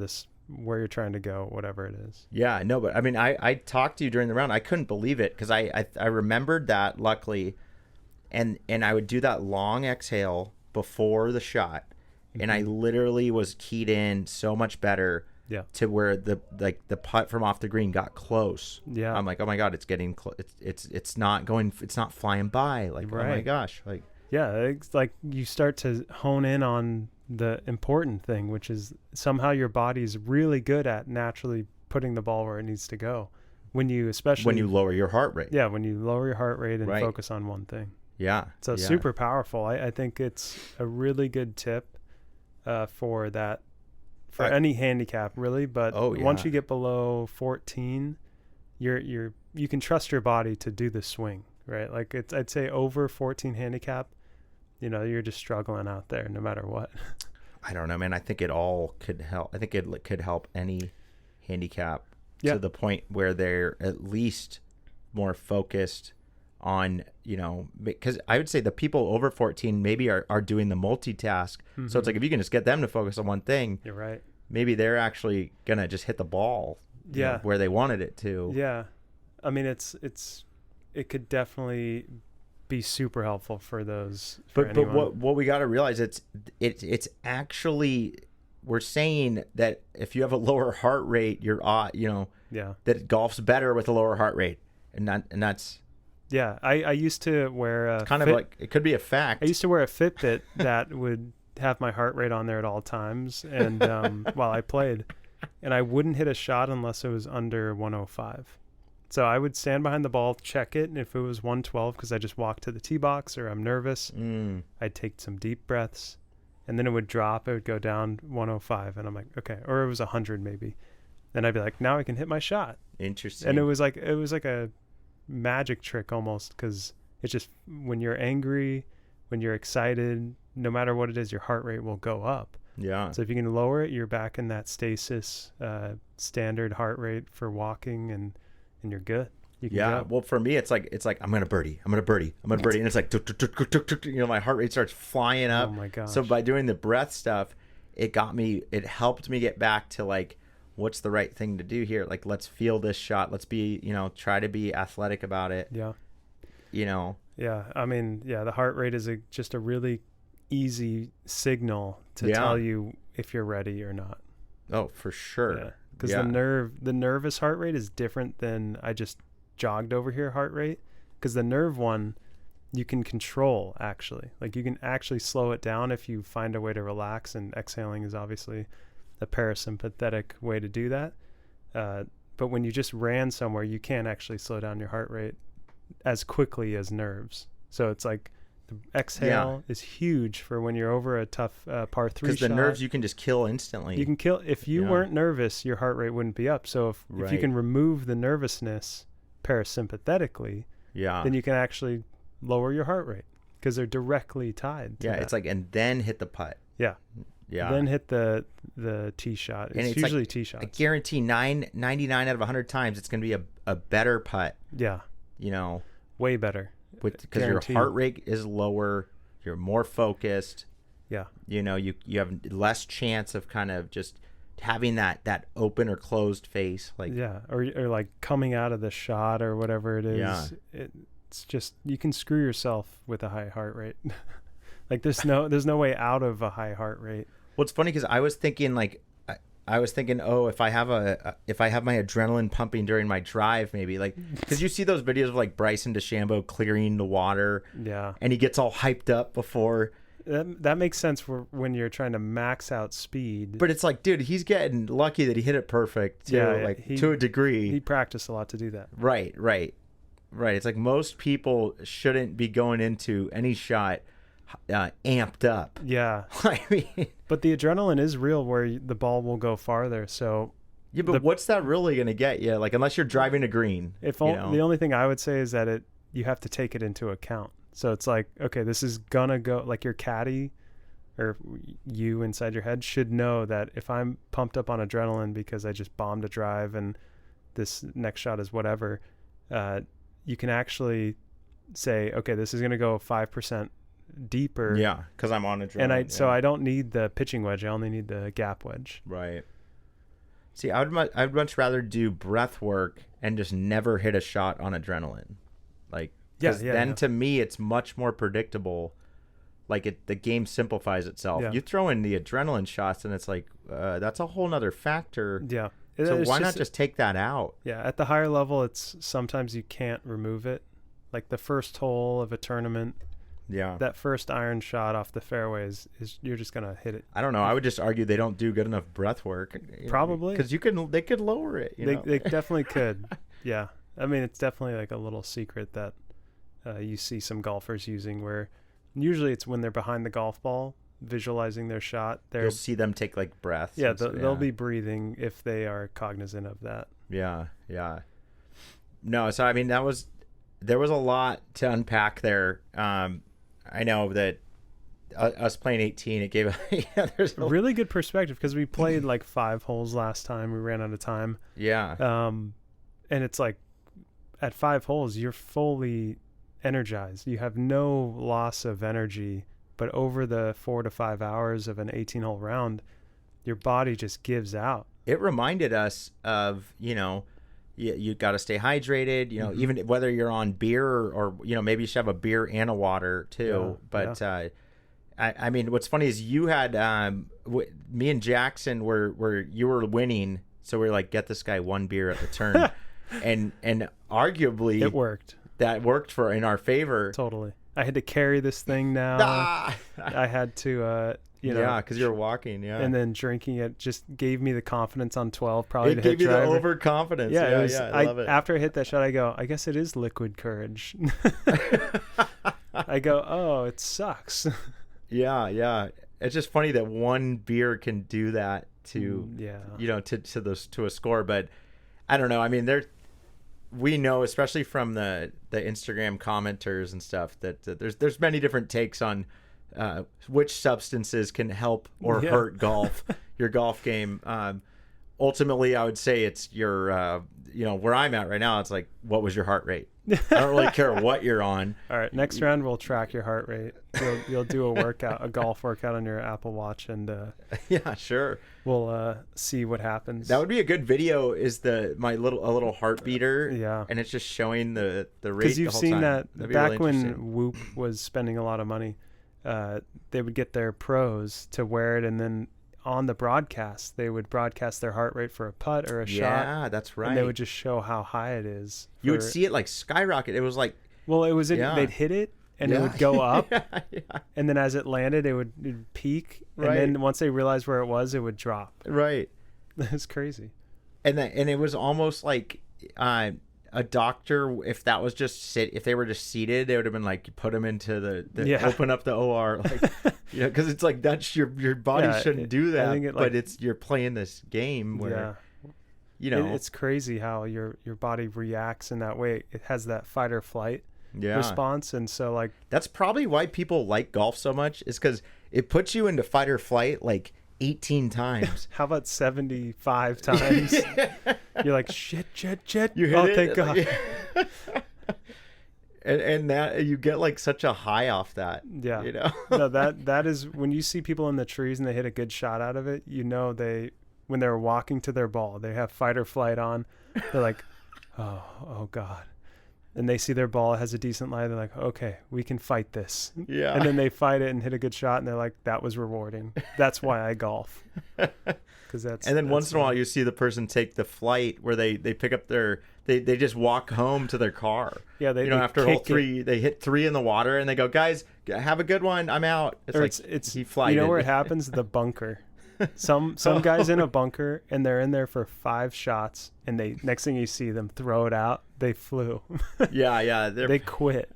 you're trying to go, whatever it is. Yeah, no, but I mean, I talked to you during the round. I couldn't believe it because I remembered that, luckily, and I would do that long exhale before the shot, and I literally was keyed in so much better to where the putt from off the green got close. Yeah, I'm like, oh my god, it's getting close. It's not flying by. Like, oh my gosh, like. Yeah, it's like you start to hone in on the important thing, which is somehow your body's really good at naturally putting the ball where it needs to go. When you lower your heart rate. Yeah, when you lower your heart rate and focus on one thing. Yeah. So super powerful. I think it's a really good tip for that, for any handicap really. But once you get below 14, you can trust your body to do the swing, right? Like I'd say over 14 handicap, you're just struggling out there no matter what. I don't know, man. I think it all could help. I think it could help any handicap to the point where they're at least more focused on, because I would say the people over 14 maybe are doing the multitask. Mm-hmm. So it's like if you can just get them to focus on one thing, you're right. Maybe they're actually going to just hit the ball where they wanted it to. Yeah. I mean, it could definitely be super helpful for those. But what we got to realize, it's actually, we're saying that if you have a lower heart rate, that golf's better with a lower heart rate, and that's. Yeah, I used to wear a kind of like, it could be a fact. I used to wear a Fitbit that would have my heart rate on there at all times, and while I played, and I wouldn't hit a shot unless it was under 105. So I would stand behind the ball, check it, and if it was 112, because I just walked to the tee box or I'm nervous, I'd take some deep breaths, and then it would drop. It would go down 105, and I'm like, okay, or it was 100 maybe. Then I'd be like, now I can hit my shot. Interesting. And it was like a magic trick almost, because it's just when you're angry, when you're excited, no matter what it is, your heart rate will go up. Yeah. So if you can lower it, you're back in that stasis standard heart rate for walking, and you're good. You can go. Well, for me, it's like I'm gonna birdie, and it's like my heart rate starts flying up. Oh my gosh. So by doing the breath stuff, it helped me get back to like, what's the right thing to do here? Like, let's feel this shot. Let's be, try to be athletic about it. Yeah. Yeah. I mean, yeah, the heart rate is just a really easy signal to tell you if you're ready or not. Oh, for sure. Yeah. Because the nervous heart rate is different than I just jogged over here heart rate. Because the nerve one, you can control actually. Like you can actually slow it down if you find a way to relax, and exhaling is obviously a parasympathetic way to do that. But when you just ran somewhere, you can't actually slow down your heart rate as quickly as nerves. So it's like the exhale is huge for when you're over a tough par 3 shot. Because the nerves you can just kill instantly. You can kill. If you weren't nervous, your heart rate wouldn't be up. So if you can remove the nervousness parasympathetically, then you can actually lower your heart rate because they're directly tied to that. It's like, and then hit the putt. Yeah. Then hit the tee shot. It's usually like, tee shots. I guarantee 99 out of 100 times it's going to be a better putt. Yeah. Way better. Because your heart rate is lower, you're more focused. Yeah. You have less chance of kind of just having that open or closed face. Like or like coming out of the shot or whatever it is. Yeah. It's just, you can screw yourself with a high heart rate. Like there's no way out of a high heart rate. Well, it's funny because I was thinking oh, if I have my adrenaline pumping during my drive, maybe like, because you see those videos of like Bryson DeChambeau clearing the water, and he gets all hyped up before. That makes sense for when you're trying to max out speed. But it's like, dude, he's getting lucky that he hit it perfect too, to a degree. He practiced a lot to do that. Right. It's like most people shouldn't be going into any shot amped up. Yeah. I mean, but the adrenaline is real where the ball will go farther. So yeah, but what's that really going to get you? Like, unless you're driving a green. The only thing I would say is that you have to take it into account. So it's like, okay, this is gonna go, like your caddy or you inside your head should know that if I'm pumped up on adrenaline because I just bombed a drive and this next shot is whatever, you can actually say, okay, this is going to go 5% deeper. Yeah, because I'm on adrenaline. So I don't need the pitching wedge. I only need the gap wedge. Right. See, I'd much rather do breath work and just never hit a shot on adrenaline. Like, then to me, it's much more predictable. Like the game simplifies itself. You throw in the adrenaline shots and it's like, that's a whole nother factor. Yeah. So why not just take that out? Yeah, at the higher level, it's sometimes you can't remove it. Like the first hole of a tournament, that first iron shot off the fairway is you're just gonna hit it. I don't know. I would just argue they don't do good enough breath work. Probably because they could lower it. They definitely could. Yeah, I mean it's definitely like a little secret that you see some golfers using, where usually it's when they're behind the golf ball, visualizing their shot. You'll see them take like breaths. Yeah, they'll be breathing if they are cognizant of that. Yeah. No, so I mean there was a lot to unpack there. I know that us playing 18, it gave there's a really good perspective because we played like 5 holes last time. We ran out of time. Yeah. And it's like at 5 holes, you're fully energized. You have no loss of energy. But over the 4 to 5 hours of an 18-hole round, your body just gives out. It reminded us of, you got to stay hydrated, even whether you're on beer or maybe you should have a beer and a water too. I mean, what's funny is you had me and Jackson were you were winning. So we were like, get this guy one beer at the turn. and arguably it worked. That worked in our favor. Totally. I had to carry this thing now. I had to, because you're walking, and then drinking it just gave me the confidence on 12, probably to hit gave you driver. the overconfidence. I love it. After I hit that shot, I go, I guess it is liquid courage. I go, oh, it sucks. Yeah. It's just funny that one beer can do that to a score, but I don't know. I mean, we know, especially from the Instagram commenters and stuff, that there's many different takes on which substances can help or hurt your golf game. Ultimately, I would say it's your, where I'm at right now, it's like, what was your heart rate? I don't really care what you're on. All right, next round we'll track your heart rate. You'll do a golf workout on your Apple Watch, and yeah, sure. we'll see what happens. That would be a good video. Is a little heart beater? Yeah, and it's just showing the rate. Because you've the whole seen time. that That'd be back really when interesting. Whoop was spending a lot of money, they would get their pros to wear it, and then on the broadcast they would broadcast their heart rate for a putt or a shot. Yeah, that's right. And they would just show how high it is. You would see it like skyrocket. It was like, well, it was Yeah. they'd hit it and it would go up, yeah. and then as it landed, it'd peak, Right. and then once they realized where it was drop. Right. It's crazy. And it was almost like a doctor. If that was just if they were just seated, they would have been like, you put them into the open up the OR, like, because it's like that's your body shouldn't do that. I think but you're playing this game where, it's crazy how your body reacts in that way. It has that fight or flight response, and so like that's probably why people like golf so much, is because it puts you into fight or flight like 18 times. How about 75 times? You're like, shit. You hit it. Thank God. and that you get like such a high off that. Yeah. No, that is when you see people in the trees and they hit a good shot out of it, when they're walking to their ball, they have fight or flight on. They're like, oh God. And they see their ball has a decent lie. They're like, okay, we can fight this. Yeah. And then they fight it and hit a good shot, and they're like, that was rewarding. That's why I golf. And then once in a while you see the person take the flight where they pick up they just walk home to their car. Yeah, after hole 3 they hit 3 in the water and they go, guys, have a good one, I'm out. It's he flighted. You know where it happens? The bunker. Some guys in a bunker, and they're in there for 5 shots, and they next thing you see them throw it out, they flew. Yeah, they quit.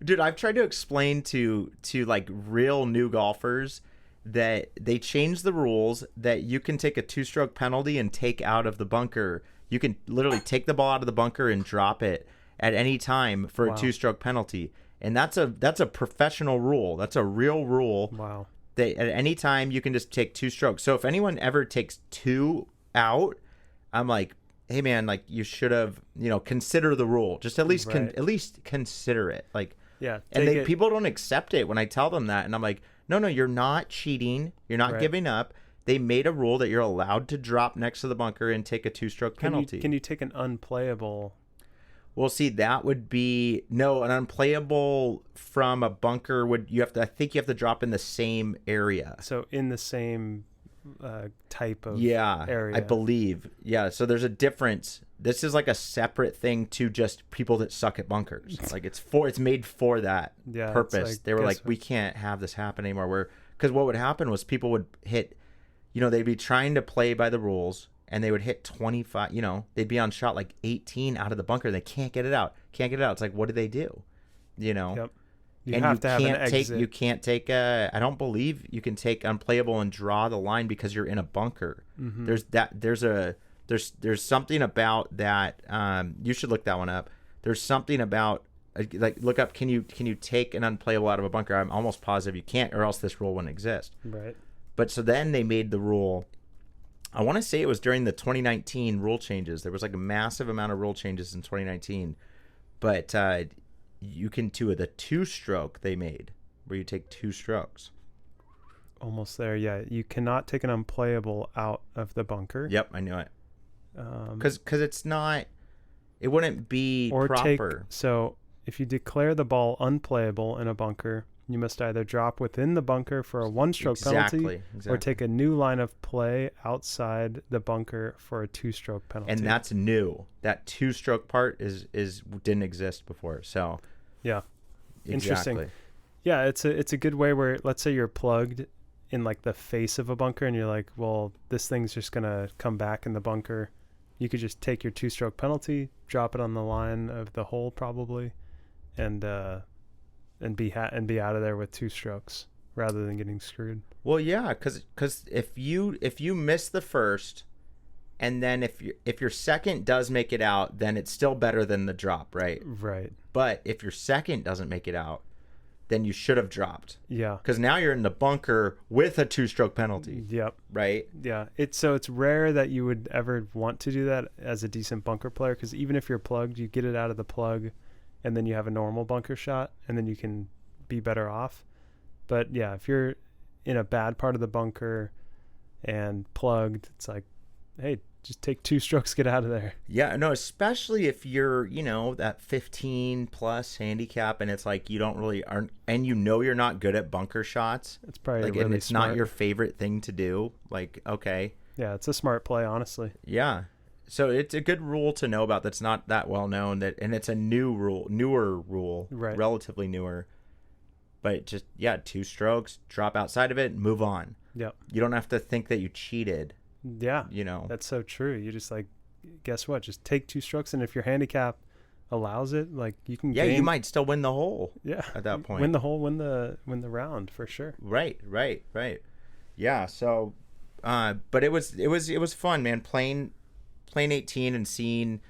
Dude, I've tried to explain to like real new golfers that they changed the rules that you can take a 2-stroke penalty and take out of the bunker. You can literally take the ball out of the bunker and drop it at any time for a 2-stroke penalty. And that's a professional rule. That's a real rule. Wow. At any time you can just take 2 strokes. So if anyone ever takes 2 out, I'm like, hey man, like you should have, consider the rule. Just at least at least consider it. Like, yeah. And people don't accept it when I tell them that, and I'm like, no, you're not cheating. You're not giving up. They made a rule that you're allowed to drop next to the bunker and take a 2-stroke penalty. Can you take an unplayable? Well, see, that would be an unplayable from a bunker I think you have to drop in the same area. So in the same type of area. I believe. Yeah, so there's a difference. This is like a separate thing to just people that suck at bunkers. Like it's made for that purpose. Like, they were like, we can't have this happen anymore. Because what would happen was people would hit, they'd be trying to play by the rules, and they would hit 25, they'd be on shot like 18 out of the bunker. They can't get it out. It's like, what do they do? Yep. You and have to have an exit. You can't take I don't believe you can take unplayable and draw the line because you're in a bunker. Mm-hmm. There's something about that. You should look that one up. There's something about like look up. Can you take an unplayable out of a bunker? I'm almost positive you can't, or else this rule wouldn't exist. Right. But so then they made the rule. I want to say it was during the 2019 rule changes. There was like a massive amount of rule changes in 2019, but you can do the 2-stroke they made where you take 2 strokes. Almost there. Yeah. You cannot take an unplayable out of the bunker. Yep. I knew it. Cause it's not, it wouldn't be proper. So if you declare the ball unplayable in a bunker, you must either drop within the bunker for a 1-stroke penalty or take a new line of play outside the bunker for a 2-stroke penalty. And that's new. That 2-stroke part is didn't exist before. So yeah. Exactly. Interesting. Yeah, it's a good way where, let's say you're plugged in like the face of a bunker and you're like, well, this thing's just going to come back in the bunker. You could just take your 2-stroke penalty, drop it on the line of the hole probably, and be out of there with 2 strokes rather than getting screwed. Well, yeah, because if you miss the first, and then if your second does make it out, then it's still better than the drop, right? Right. But if your second doesn't make it out, then you should have dropped. Yeah. Because now you're in the bunker with a 2-stroke penalty. Yep. Right? Yeah. It's rare that you would ever want to do that as a decent bunker player, because even if you're plugged, you get it out of the plug, and then you have a normal bunker shot, and then you can be better off. But yeah, if you're in a bad part of the bunker, and plugged, it's like, hey, just take 2 strokes, get out of there. Yeah, no, especially if you're, that 15 plus handicap and it's like you don't really aren't, and you're not good at bunker shots. It's probably like, really and it's smart. not your favorite thing to do. Like, okay. Yeah, it's a smart play, honestly. Yeah. So it's a good rule to know about that's not that well known, and it's a newer rule, right. Relatively newer. But just, 2 strokes, drop outside of it, and move on. Yep. You don't have to think that you cheated. Yeah. That's so true. You just like, guess what? Just take 2 strokes, and if your handicap allows it, like you can. Yeah, you might still win the hole. Yeah. At that point, win the hole, win the round for sure. Right. Yeah. So, but it was fun, man. Playing 18 and seeing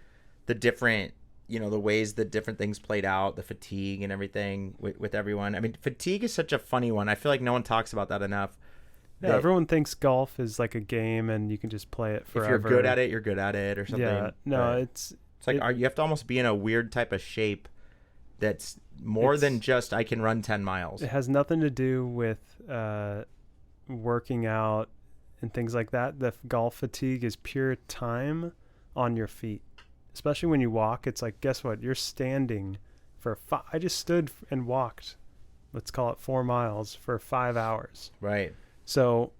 the different, the ways that different things played out, the fatigue and everything with everyone. I mean, fatigue is such a funny one. I feel like no one talks about that enough. Yeah, everyone thinks golf is like a game and you can just play it forever. If you're good at it, you're good at it or something. Yeah, no, it's like you have to almost be in a weird type of shape that's more than just I can run 10 miles. It has nothing to do with working out and things like that. The golf fatigue is pure time on your feet. Especially when you walk, it's like, guess what? You're standing for I just stood and walked, let's call it 4 miles for 5 hours. Right. So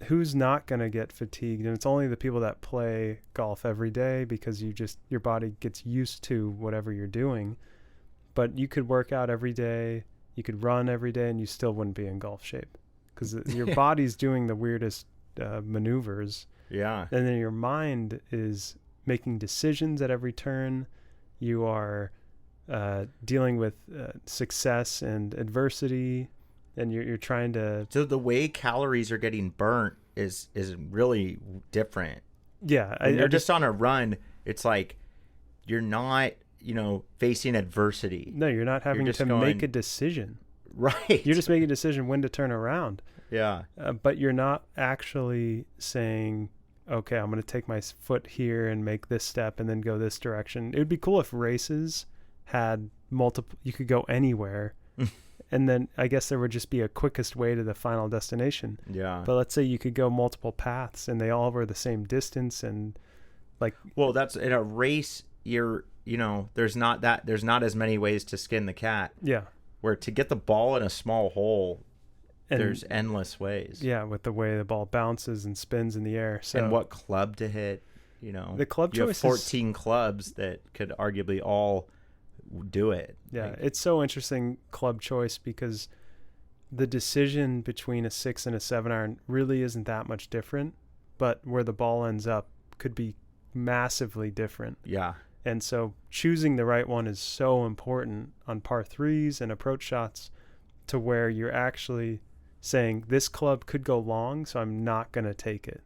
who's not going to get fatigued? And it's only the people that play golf every day because your body gets used to whatever you're doing. But you could work out every day, you could run every day, and you still wouldn't be in golf shape because your body's doing the weirdest maneuvers. Yeah. And then your mind is making decisions at every turn. You are dealing with success and adversity. And you're trying to. So the way calories are getting burnt is really different. Yeah, when you're just on a run. It's like you're not, facing adversity. No, you're not having to make a decision. Right. You're just making a decision when to turn around. Yeah. But you're not actually saying, okay, I'm going to take my foot here and make this step and then go this direction. It would be cool if races had multiple. You could go anywhere. And then I guess there would just be a quickest way to the final destination. Yeah. But let's say you could go multiple paths and they all were the same distance and like. Well, that's in a race. There's not as many ways to skin the cat. Yeah. Where to get the ball in a small hole, there's endless ways. Yeah, with the way the ball bounces and spins in the air. So and what club to hit. The club you choice. Have 14 clubs that could arguably all do it. Yeah, it's so interesting club choice because the decision between a 6 and a 7 iron really isn't that much different, but where the ball ends up could be massively different. Yeah. And so choosing the right one is so important on par 3s and approach shots to where you're actually saying this club could go long, so I'm not going to take it.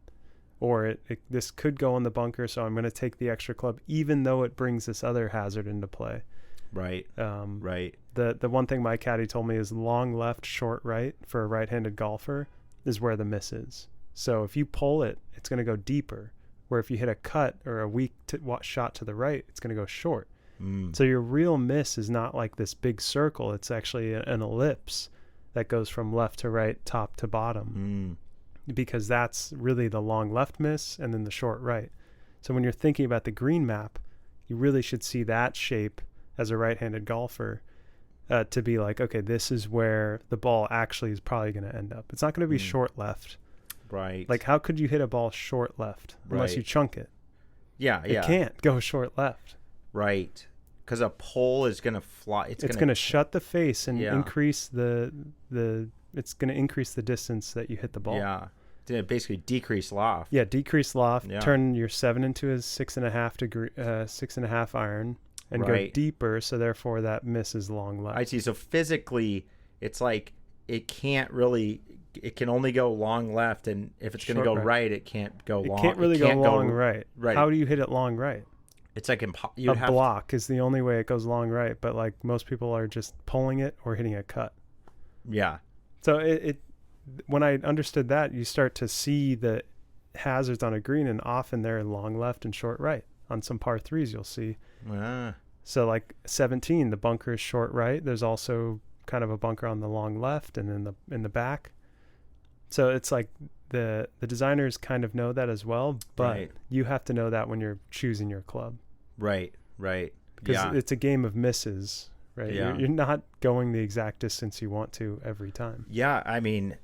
Or this could go in the bunker, so I'm going to take the extra club even though it brings this other hazard into play. Right. Right. The one thing my caddy told me is long left, short right for a right-handed golfer is where the miss is. So if you pull it, it's going to go deeper. Where if you hit a cut or a weak shot to the right, it's going to go short. So your real miss is not like this big circle. It's actually an ellipse that goes from left to right, top to bottom. Because that's really the long left miss and then the short right. So when you're thinking about the green map, you really should see that shape as a right-handed golfer to be like, okay, this is where the ball actually is probably going to end up. It's not going to be short left. Right. Like, how could you hit a ball short left unless you chunk it? Yeah. It can't go short left. Right. Because a pole is going to fly. It's going to shut the face and increase it's going to increase the distance that you hit the ball. Yeah. Basically decrease loft. Yeah, decrease loft. Yeah. Turn your 7 into a 6.5 iron. And go deeper, so therefore that misses long left. I see. So physically, it's like it can only go long left, and if it's going to go right, it can't go long. It can't really go long right. Right. How do you hit it long right? It's like a block is the only way it goes long right, but like most people are just pulling it or hitting a cut. Yeah. So it when I understood that, you start to see the hazards on a green, and often they're long left and short right. On some par 3s, you'll see. So like 17, the bunker is short right. There's also kind of a bunker on the long left and in the back. So it's like the designers kind of know that as well, but Right. you have to know that when you're choosing your club. Right. Because Yeah. it's a game of misses, right? Yeah. You're not going the exact distance you want to every time. Yeah, I mean,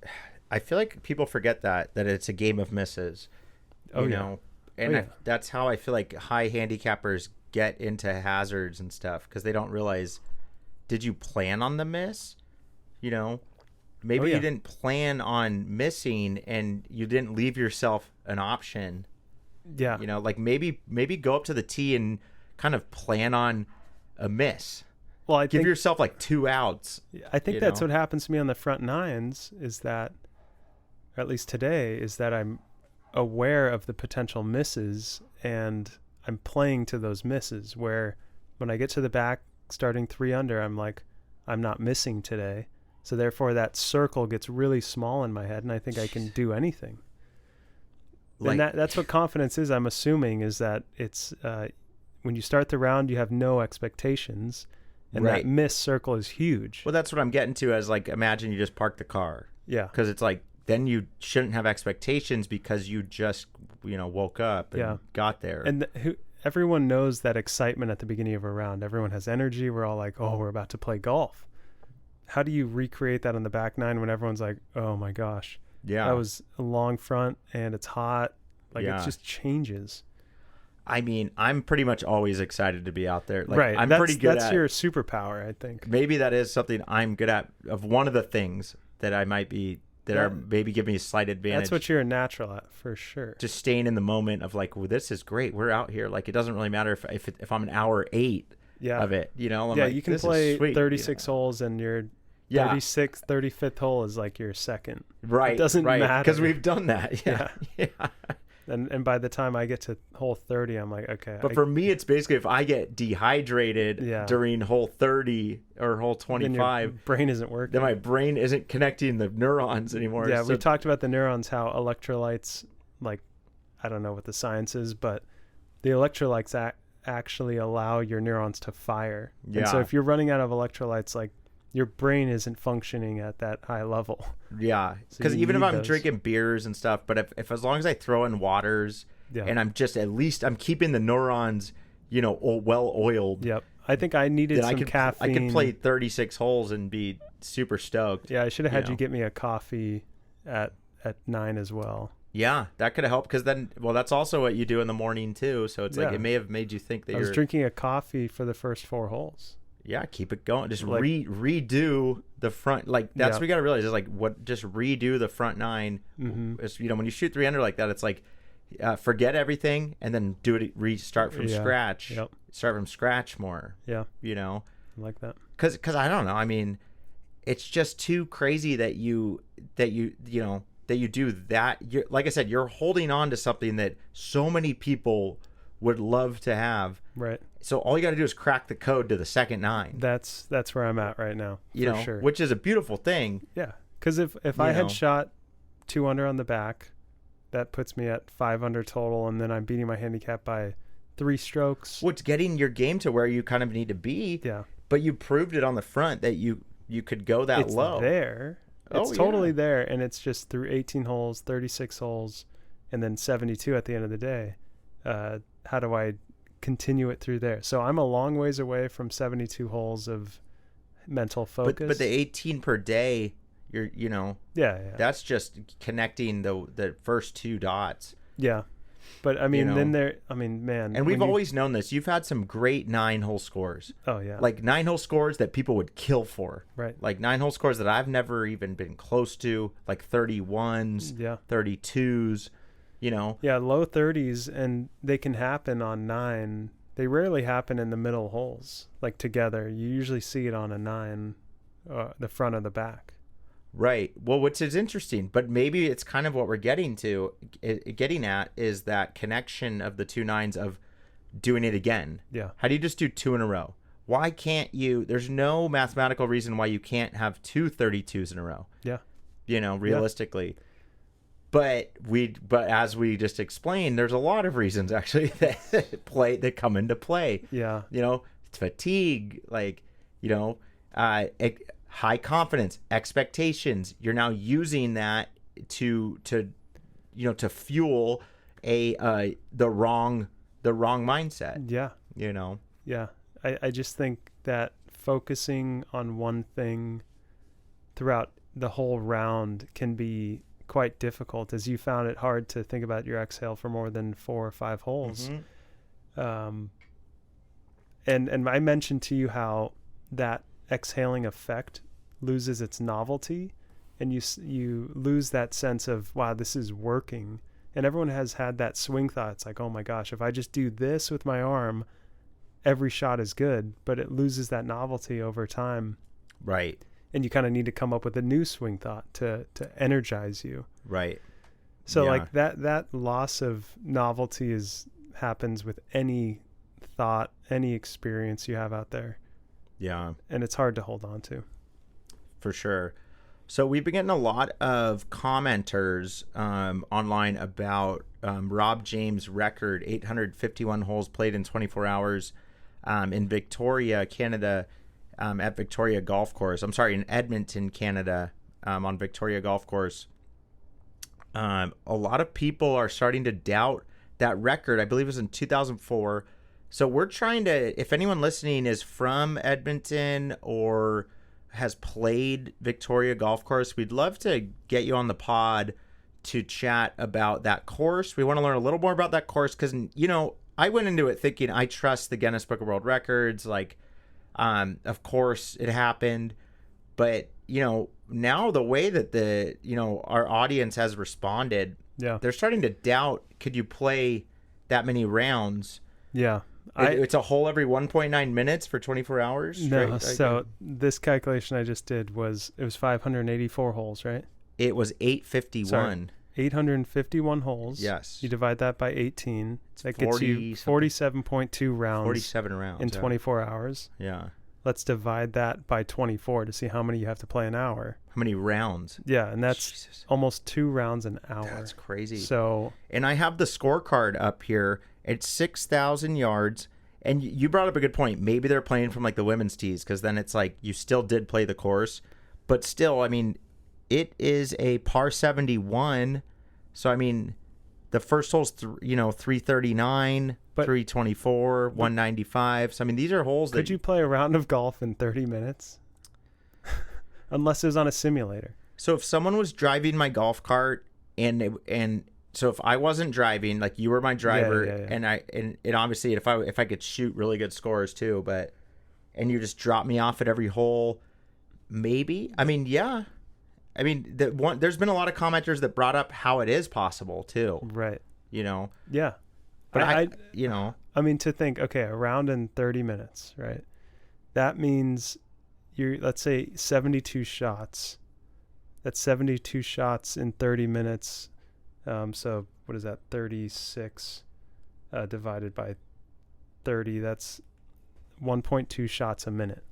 I feel like people forget that it's a game of misses. Oh, You yeah. know, and Oh, yeah. that's how I feel like high handicappers get into hazards and stuff, because they don't realize, did you plan on the miss? You know, maybe Oh, yeah. you didn't plan on missing and you didn't leave yourself an option. Yeah. You know, like maybe go up to the tee and kind of plan on a miss. Well, I Give think yourself like 2 outs. that's know? what happens to me on the front nines, is that, or at least today, is that I'm aware of the potential misses and I'm playing to those misses, where when I get to the back starting 3 under, I'm like, I'm not missing today. So therefore that circle gets really small in my head and I think I can do anything. Like, And that's what confidence is, I'm assuming, is that it's when you start the round, you have no expectations, and Right. that miss circle is huge. well, that's what I'm getting to, as like, imagine you just park the car. Yeah. Because it's like, then you shouldn't have expectations because you just, woke up and Yeah. got there. And everyone knows that excitement at the beginning of a round. Everyone has energy. We're all like, oh, we're about to play golf. How do you recreate that on the back nine when everyone's like, oh my gosh, yeah. that was a long front and it's hot? Like, Yeah. it just changes. I mean, I'm pretty much always excited to be out there. Like, Right. I'm that's, pretty good that's at your superpower, I think. Maybe that is something I'm good at, of one of the things that I might be, that Yeah. are maybe give me a slight advantage. That's what you're natural at, for sure. Just staying in the moment of like, well, this is great. We're out here. Like, it doesn't really matter if I'm an hour 8 Yeah. of it, I'm Yeah, like, you can this is play sweet, 36 holes and your Yeah. 36th, 35th hole is like your second. Right. It doesn't matter. Because we've done that. Yeah. Yeah. And by the time I get to hole 30, I'm like, okay. But for me, it's basically, if I get dehydrated Yeah. during hole 30 or hole then your 25, brain isn't working. then my brain isn't connecting the neurons anymore. Yeah, So- we talked about the neurons, how electrolytes, like, I don't know what the science is, but the electrolytes actually allow your neurons to fire. And so Yeah. if you're running out of electrolytes, like, your brain isn't functioning at that high level. Yeah, So because you even if need I'm those. drinking beers and stuff, but if as long as I throw in waters, Yeah. and I'm just, at least I'm keeping the neurons, well oiled. Yep. I think I needed Then some I could caffeine. I could play 36 holes and be super stoked. Yeah, I should have had know. you get me a coffee at 9 as well. Yeah, that could have helped, because then, well, that's also what you do in the morning too. So it's like, Yeah. it may have made you think that I was you're drinking a coffee for the first 4 holes. Yeah, keep it going. Just Like- redo the front. Like, that's Yeah. what we got to realize, is like, just redo the front 9. Mhm. It's, when you shoot 3 under like that, it's like, forget everything and then restart from Yeah. scratch. Yep. Start from scratch more. Yeah, You know, I like that. because I don't know. I mean, it's just too crazy that you do that. You're, like I said, you're holding on to something that so many people would love to have. Right. So all you got to do is crack the code to the second 9. That's where I'm at right now. For sure. Which is a beautiful thing. Yeah, because if I know. had shot 2 under on the back, that puts me at 5 under total, and then I'm beating my handicap by 3 strokes. Well, it's getting your game to where you kind of need to be. Yeah, But you proved it on the front that you could go that it's low. there. It's Oh, totally yeah. there, and it's just through 18 holes, 36 holes, and then 72 at the end of the day. How do I continue it through there? So I'm a long ways away from 72 holes of mental focus. But the 18 per day, yeah. that's just connecting the first 2 dots. Yeah. But I mean, know. man. And we've always known this. You've had some great 9-hole scores. Oh, yeah. Like 9-hole scores that people would kill for. Right. Like 9-hole scores that I've never even been close to, like 31s, Yeah. 32s, Yeah, low 30s, and they can happen on 9. They rarely happen in the middle holes, like together. You usually see it on a 9, the front or the back. Right. Well, which is interesting, but maybe it's kind of what we're getting at is that connection of the 2 9s of doing it again. Yeah. How do you just do 2 in a row? Why can't you? There's no mathematical reason why you can't have 2 32s in a row. Yeah. Realistically. But as we just explained, there's a lot of reasons actually that come into play. Yeah. Fatigue, like, high confidence, expectations. You're now using that to to fuel the wrong mindset. Yeah. Yeah. I just think that focusing on one thing throughout the whole round can be quite difficult, as you found it hard to think about your exhale for more than 4 or 5 holes. And I mentioned to you how that exhaling effect loses its novelty, and you lose that sense of, wow, this is working. And everyone has had that swing thought. It's like, oh my gosh, if I just do this with my arm, every shot is good, but it loses that novelty over time. Right. And you kind of need to come up with a new swing thought to energize you. Right. So like that loss of novelty happens with any thought, any experience you have out there. Yeah. And it's hard to hold on to. For sure. So we've been getting a lot of commenters online about Rob James' record, 851 holes played in 24 hours in Victoria, Canada, at Victoria Golf Course. I'm sorry, in Edmonton, Canada, on Victoria Golf Course. A lot of people are starting to doubt that record. I believe it was in 2004. So we're trying to, if anyone listening is from Edmonton or has played Victoria Golf Course, we'd love to get you on the pod to chat about that course. We want to learn a little more about that course because, I went into it thinking I trust the Guinness Book of World Records. Like, of course it happened. But, now the way that our audience has responded, they're starting to doubt, could you play that many rounds? Yeah. It's a hole every 1.9 minutes for 24 hours? No, so this calculation I just did it was 584 holes, right? It was 851. Sorry, 851 holes. Yes. You divide that by 18. That gets 40 you 47.2 rounds. 47 rounds. In 24 hours. Yeah. Let's divide that by 24 to see how many you have to play an hour. How many rounds? Yeah, and that's almost 2 rounds an hour. That's crazy. So, and I have the scorecard up here. It's 6,000 yards. And you brought up a good point. Maybe they're playing from like the women's tees, because then it's like you still did play the course. But still, I mean, it is a par 71. So, I mean, the first hole's, 339, 324, 195. So, I mean, these are holes that... Could you play a round of golf in 30 minutes? Unless it was on a simulator. So, if someone was driving my golf cart and so if I wasn't driving, like you were my driver, and obviously if I could shoot really good scores too, and you just drop me off at every hole, maybe. I mean, yeah. I mean, there's been a lot of commenters that brought up how it is possible too. Right. Yeah. But I mean, to think, okay, a round in 30 minutes, right? That means let's say 72 shots. That's 72 shots in 30 minutes. So what is that? 36 divided by 30. That's 1.2 shots a minute.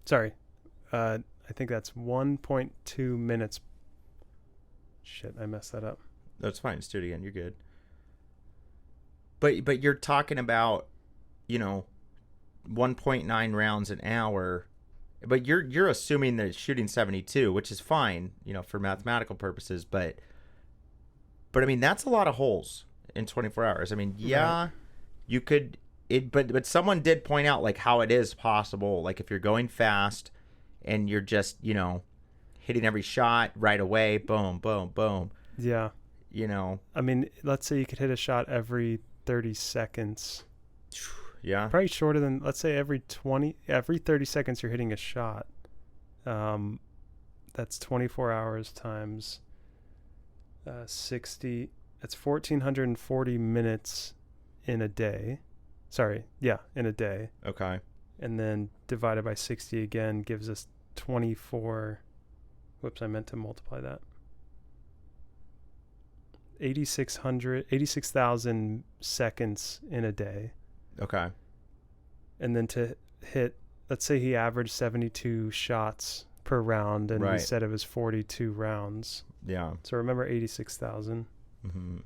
Sorry. I think that's 1.2 minutes. Shit, I messed that up. That's fine. Just do it again. You're good. But you're talking about, 1.9 rounds an hour. But you're assuming that it's shooting 72, which is fine, for mathematical purposes. But I mean, that's a lot of holes in 24 hours. I mean, yeah, right. You could but someone did point out like how it is possible. Like if you're going fast and you're just, hitting every shot right away, boom, boom, boom. Yeah. I mean, let's say you could hit a shot every 30 seconds. Yeah. Probably shorter than, let's say every 30 seconds you're hitting a shot. That's 24 hours times 60. That's 1,440 minutes in a day. Sorry. Yeah, in a day. Okay. And then divided by 60 again gives us 24. Whoops, I meant to multiply that. 86,000 seconds in a day. Okay. And then to hit, let's say he averaged 72 shots per round, and he said it was 42 rounds. Yeah. So remember 86,000. Mm-hmm.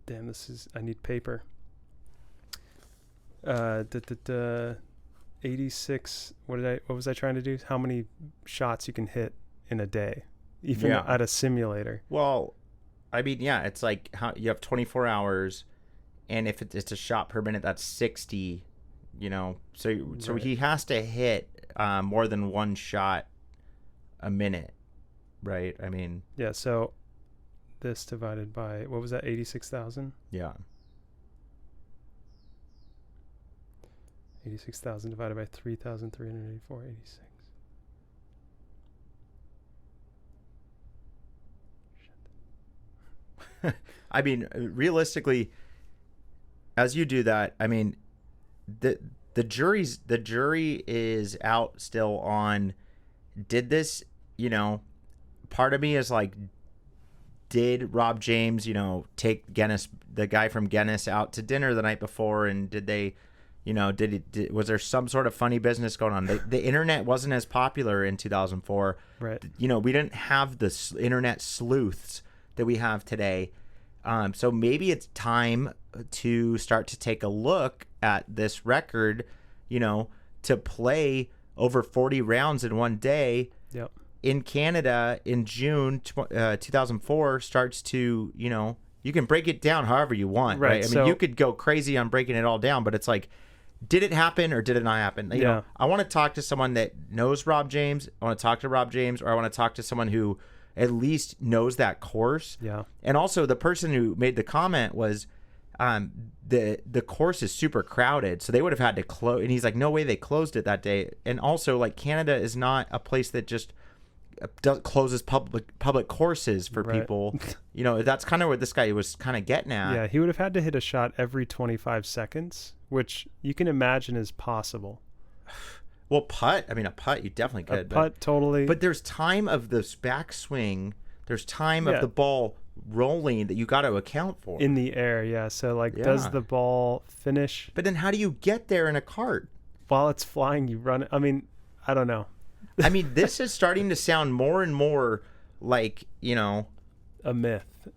Damn, I need paper. 86. What was I trying to do? How many shots you can hit in a day? even at a simulator. Well, I mean, yeah, it's like how you have 24 hours, and if it's a shot per minute, that's 60. So Right. he has to hit more than one shot a minute, right? I mean, yeah. So this divided by, what was that? 86,000. yeah. 86,000 divided by 3,384, 86. I mean, realistically, as you do that, I mean, the jury is out still on, did this, part of me is like, did Rob James, take the guy from Guinness, out to dinner the night before, and did they, was there some sort of funny business going on? The internet wasn't as popular in 2004. Right. We didn't have the internet sleuths that we have today. So maybe it's time to start to take a look at this record, to play over 40 rounds in one day. Yep. In Canada in June 2004 starts to, you can break it down however you want, right? I mean, you could go crazy on breaking it all down, but it's like, did it happen or did it not happen? I want to talk to someone that knows Rob James. I want to talk to Rob James, or I want to talk to someone who at least knows that course. Yeah. And also the person who made the comment was, the course is super crowded, so they would have had to close. And he's like, no way they closed it that day. And also, like, Canada is not a place that just closes public courses for people. That's kind of what this guy was kind of getting at. Yeah, he would have had to hit a shot every 25 seconds, which you can imagine is possible. Well, a putt you definitely could. A putt, totally. But there's time of this backswing. There's time of the ball rolling that you got to account for. In the air, yeah. So, does the ball finish? But then how do you get there in a cart? While it's flying, you run it. I mean, I don't know. I mean, this is starting to sound more and more like, a myth.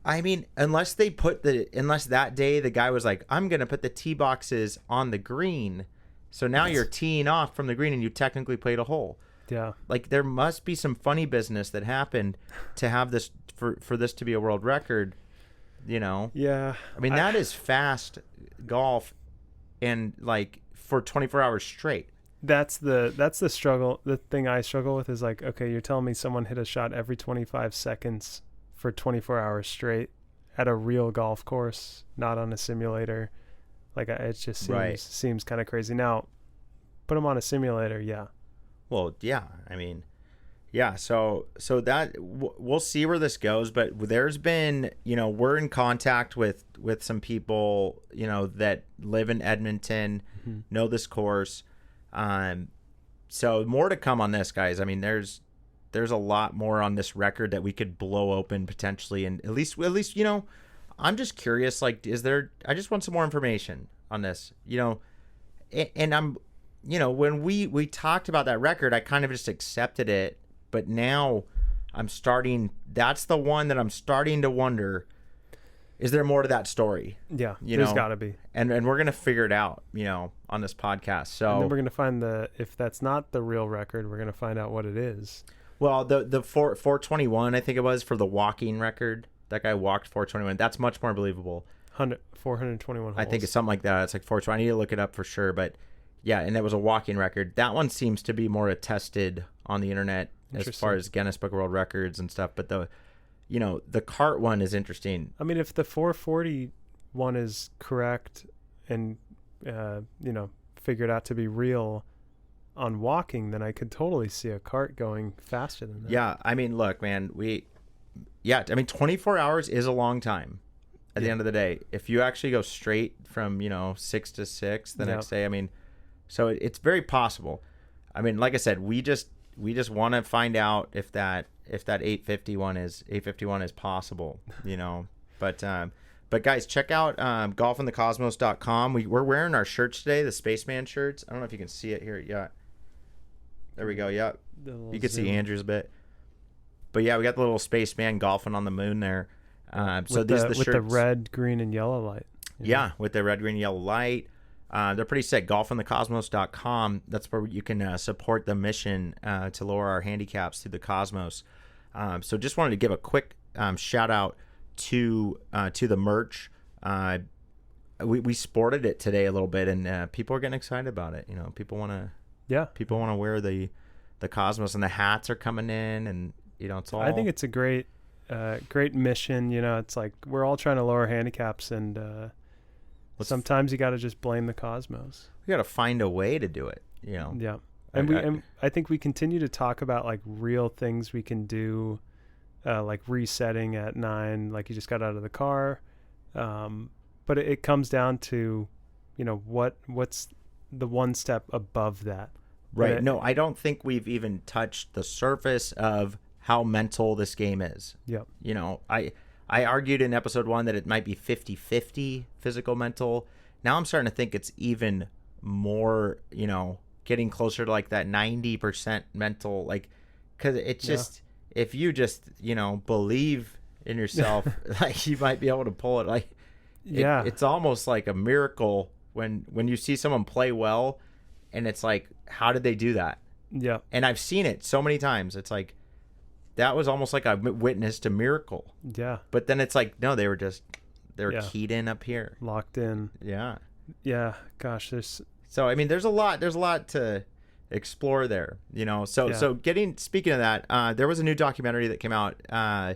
I mean, unless that day the guy was like, I'm going to put the tee boxes on the green. So now you're teeing off from the green and you technically played a hole. Yeah. Like, there must be some funny business that happened to have this, for this to be a world record, Yeah. I mean, that is fast golf, and like for 24 hours straight. That's the struggle. The thing I struggle with is like, okay, you're telling me someone hit a shot every 25 seconds for 24 hours straight at a real golf course, not on a simulator. Like, it just seems kind of crazy. Now, put them on a simulator, yeah. Well, yeah. I mean, yeah. So that we'll see where this goes. But there's been, we're in contact with some people, that live in Edmonton, know this course. So more to come on this, guys. I mean, there's a lot more on this record that we could blow open potentially, and at least I'm just curious, like, I just want some more information on this, and I'm, when we talked about that record, I kind of just accepted it, but now that's the one that I'm starting to wonder, is there more to that story? Yeah, there's got to be. And we're going to figure it out, on this podcast. So, and then we're going to find if that's not the real record, we're going to find out what it is. Well, the 421, I think it was, for the walking record. That guy walked 421. That's much more believable. 421 holes. I think it's something like that. It's like 420. I need to look it up for sure. But yeah, and it was a walking record. That one seems to be more attested on the internet as far as Guinness Book of World Records and stuff. But the cart one is interesting. I mean, if the 440 one is correct and, figured out to be real on walking, then I could totally see a cart going faster than that. Yeah. I mean, look, man, 24 hours is a long time at the end of the day. If you actually go straight from, 6 to 6 the next day, I mean, so it's very possible. I mean, like I said, we just want to find out if that 851 is possible, but guys, check out golfinthecosmos.com. We're wearing our shirts today, the Spaceman shirts. I don't know if you can see it here. Yeah. There we go. Yeah. You can see Andrew's a bit. But yeah, we got the little spaceman golfing on the moon there. So these are the shirts. With the red, green, and yellow light. Yeah, with the red, green, yellow light. They're pretty sick. Golfinthecosmos.com. That's where you can support the mission to lower our handicaps through the cosmos. So just wanted to give a quick shout out to the merch. We sported it today a little bit, and people are getting excited about it. People want to wear the Cosmos, and the hats are coming in, and it's all. I think it's a great mission. It's like we're all trying to lower handicaps, and sometimes you got to just blame the Cosmos. We got to find a way to do it. Yeah, and I think we continue to talk about like real things we can do, like resetting at 9, like you just got out of the car. But it comes down to, what's the one step above that. Right. No, I don't think we've even touched the surface of how mental this game is. Yep. I argued in episode 1 that it might be 50-50 physical mental. Now I'm starting to think it's even more, getting closer to like that 90% mental, like, because it's just, if you just, believe in yourself, like you might be able to pull it. Like, it's almost like a miracle when you see someone play well, and it's like, how did they do that? Yeah. And I've seen it so many times. It's like, that was almost like I witnessed a miracle. Yeah. But then it's like, no, they were keyed in up here. Locked in. Yeah. Yeah. Gosh, So, I mean, there's a lot to explore there, So speaking of that, there was a new documentary that came out. I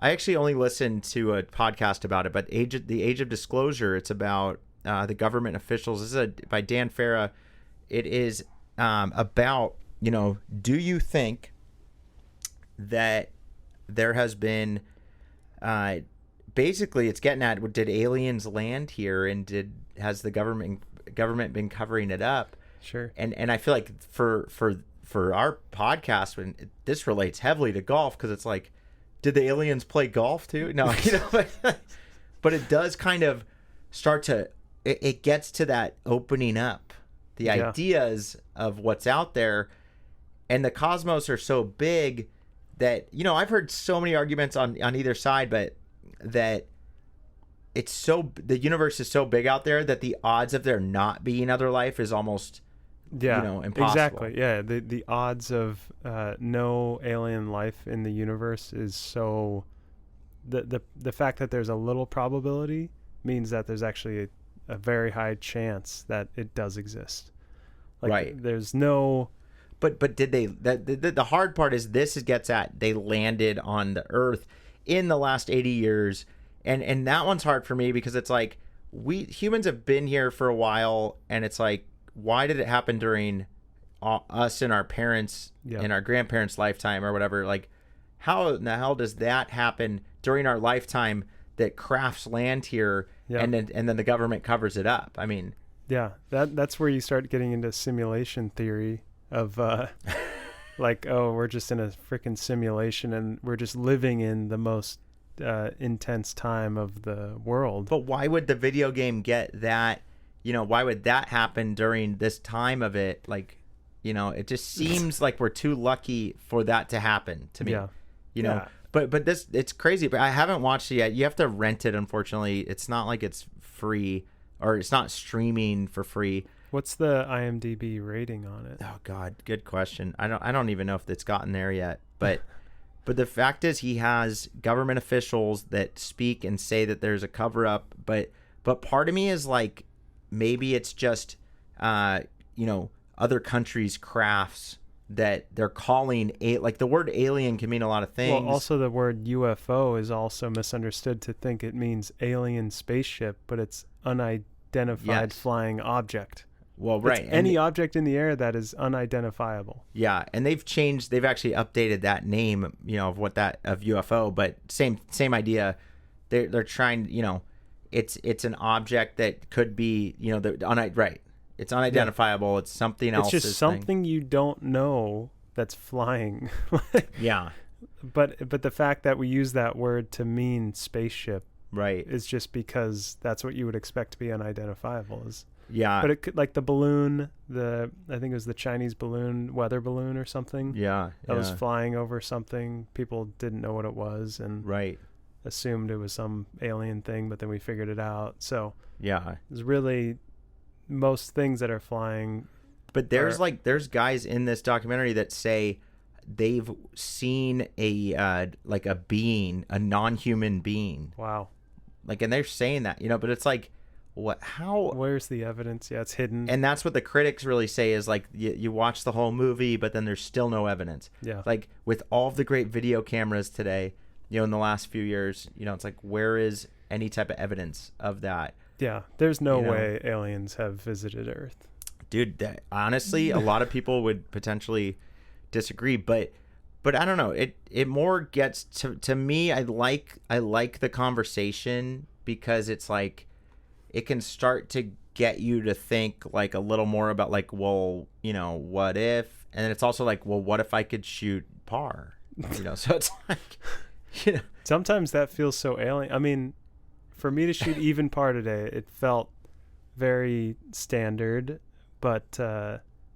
actually only listened to a podcast about it, but the Age of Disclosure, it's about the government officials. This is by Dan Farah. It is about, do you think that there has been, basically it's getting at, did aliens land here, and has the government been covering it up? Sure. And I feel like for our podcast, when this relates heavily to golf, because it's like, did the aliens play golf too? No, but it does kind of start to, it gets to that opening up the ideas of what's out there, and the cosmos are so big that, I've heard so many arguments on either side, but that the universe is so big out there that the odds of there not being other life is almost impossible. Exactly. Yeah. The odds of no alien life in the universe is so, the fact that there's a little probability means that there's actually a very high chance that it does exist. Like, right. There's no. But did they? The hard part is gets at, they landed on the Earth in the last 80 years. And that one's hard for me, because it's like, we humans have been here for a while, and it's like, why did it happen during us and our parents and our grandparents' lifetime or whatever? Like, how in the hell does that happen during our lifetime, that crafts land here and then the government covers it up? I mean, that's where you start getting into simulation theory of like, oh, we're just in a freaking simulation, and we're just living in the most intense time of the world. But why would the video game get that? Why would that happen during this time of it? Like, it just seems like we're too lucky for that to happen to me. But this, it's crazy. But I haven't watched it yet. You have to rent it, unfortunately. It's not like it's free, or it's not streaming for free. What's the IMDb rating on it? Oh God, good question. I don't even know if it's gotten there yet. But the fact is, he has government officials that speak and say that there's a cover up. But part of me is like, maybe it's just other countries' crafts that they're calling like, the word alien can mean a lot of things. Well, also the word UFO is also misunderstood to think it means alien spaceship, but it's unidentified flying object. Well, right. It's any object in the air that is unidentifiable. Yeah, and they've actually updated that name, of of UFO, but same idea. They're trying, it's an object that could be, right. It's unidentifiable. It's something else. It's just something you don't know that's flying. Yeah. But the fact that we use that word to mean spaceship, right, is just because that's what you would expect to be unidentifiable. Yeah. But it could, like the balloon, I think it was the Chinese balloon, weather balloon or something. Yeah. That was flying over something. People didn't know what it was, and assumed it was some alien thing, but then we figured it out. So it's really most things that are flying. But there's guys in this documentary that say they've seen like a being, a non-human being. Wow. Like, and they're saying that, but it's like, how? Where's the evidence? Yeah, it's hidden. And that's what the critics really say is like, you watch the whole movie, but then there's still no evidence. Yeah. Like with all of the great video cameras today, in the last few years, it's like, where is any type of evidence of that? Yeah. There's no way aliens have visited Earth. Dude, honestly, a lot of people would potentially disagree, but I don't know. It more gets to me. I like the conversation because it's like it can start to get you to think like a little more about like, well, what if? And then it's also like, well, what if I could shoot par? So it's like, Sometimes that feels so alien. I mean, for me to shoot even par today, it felt very standard. But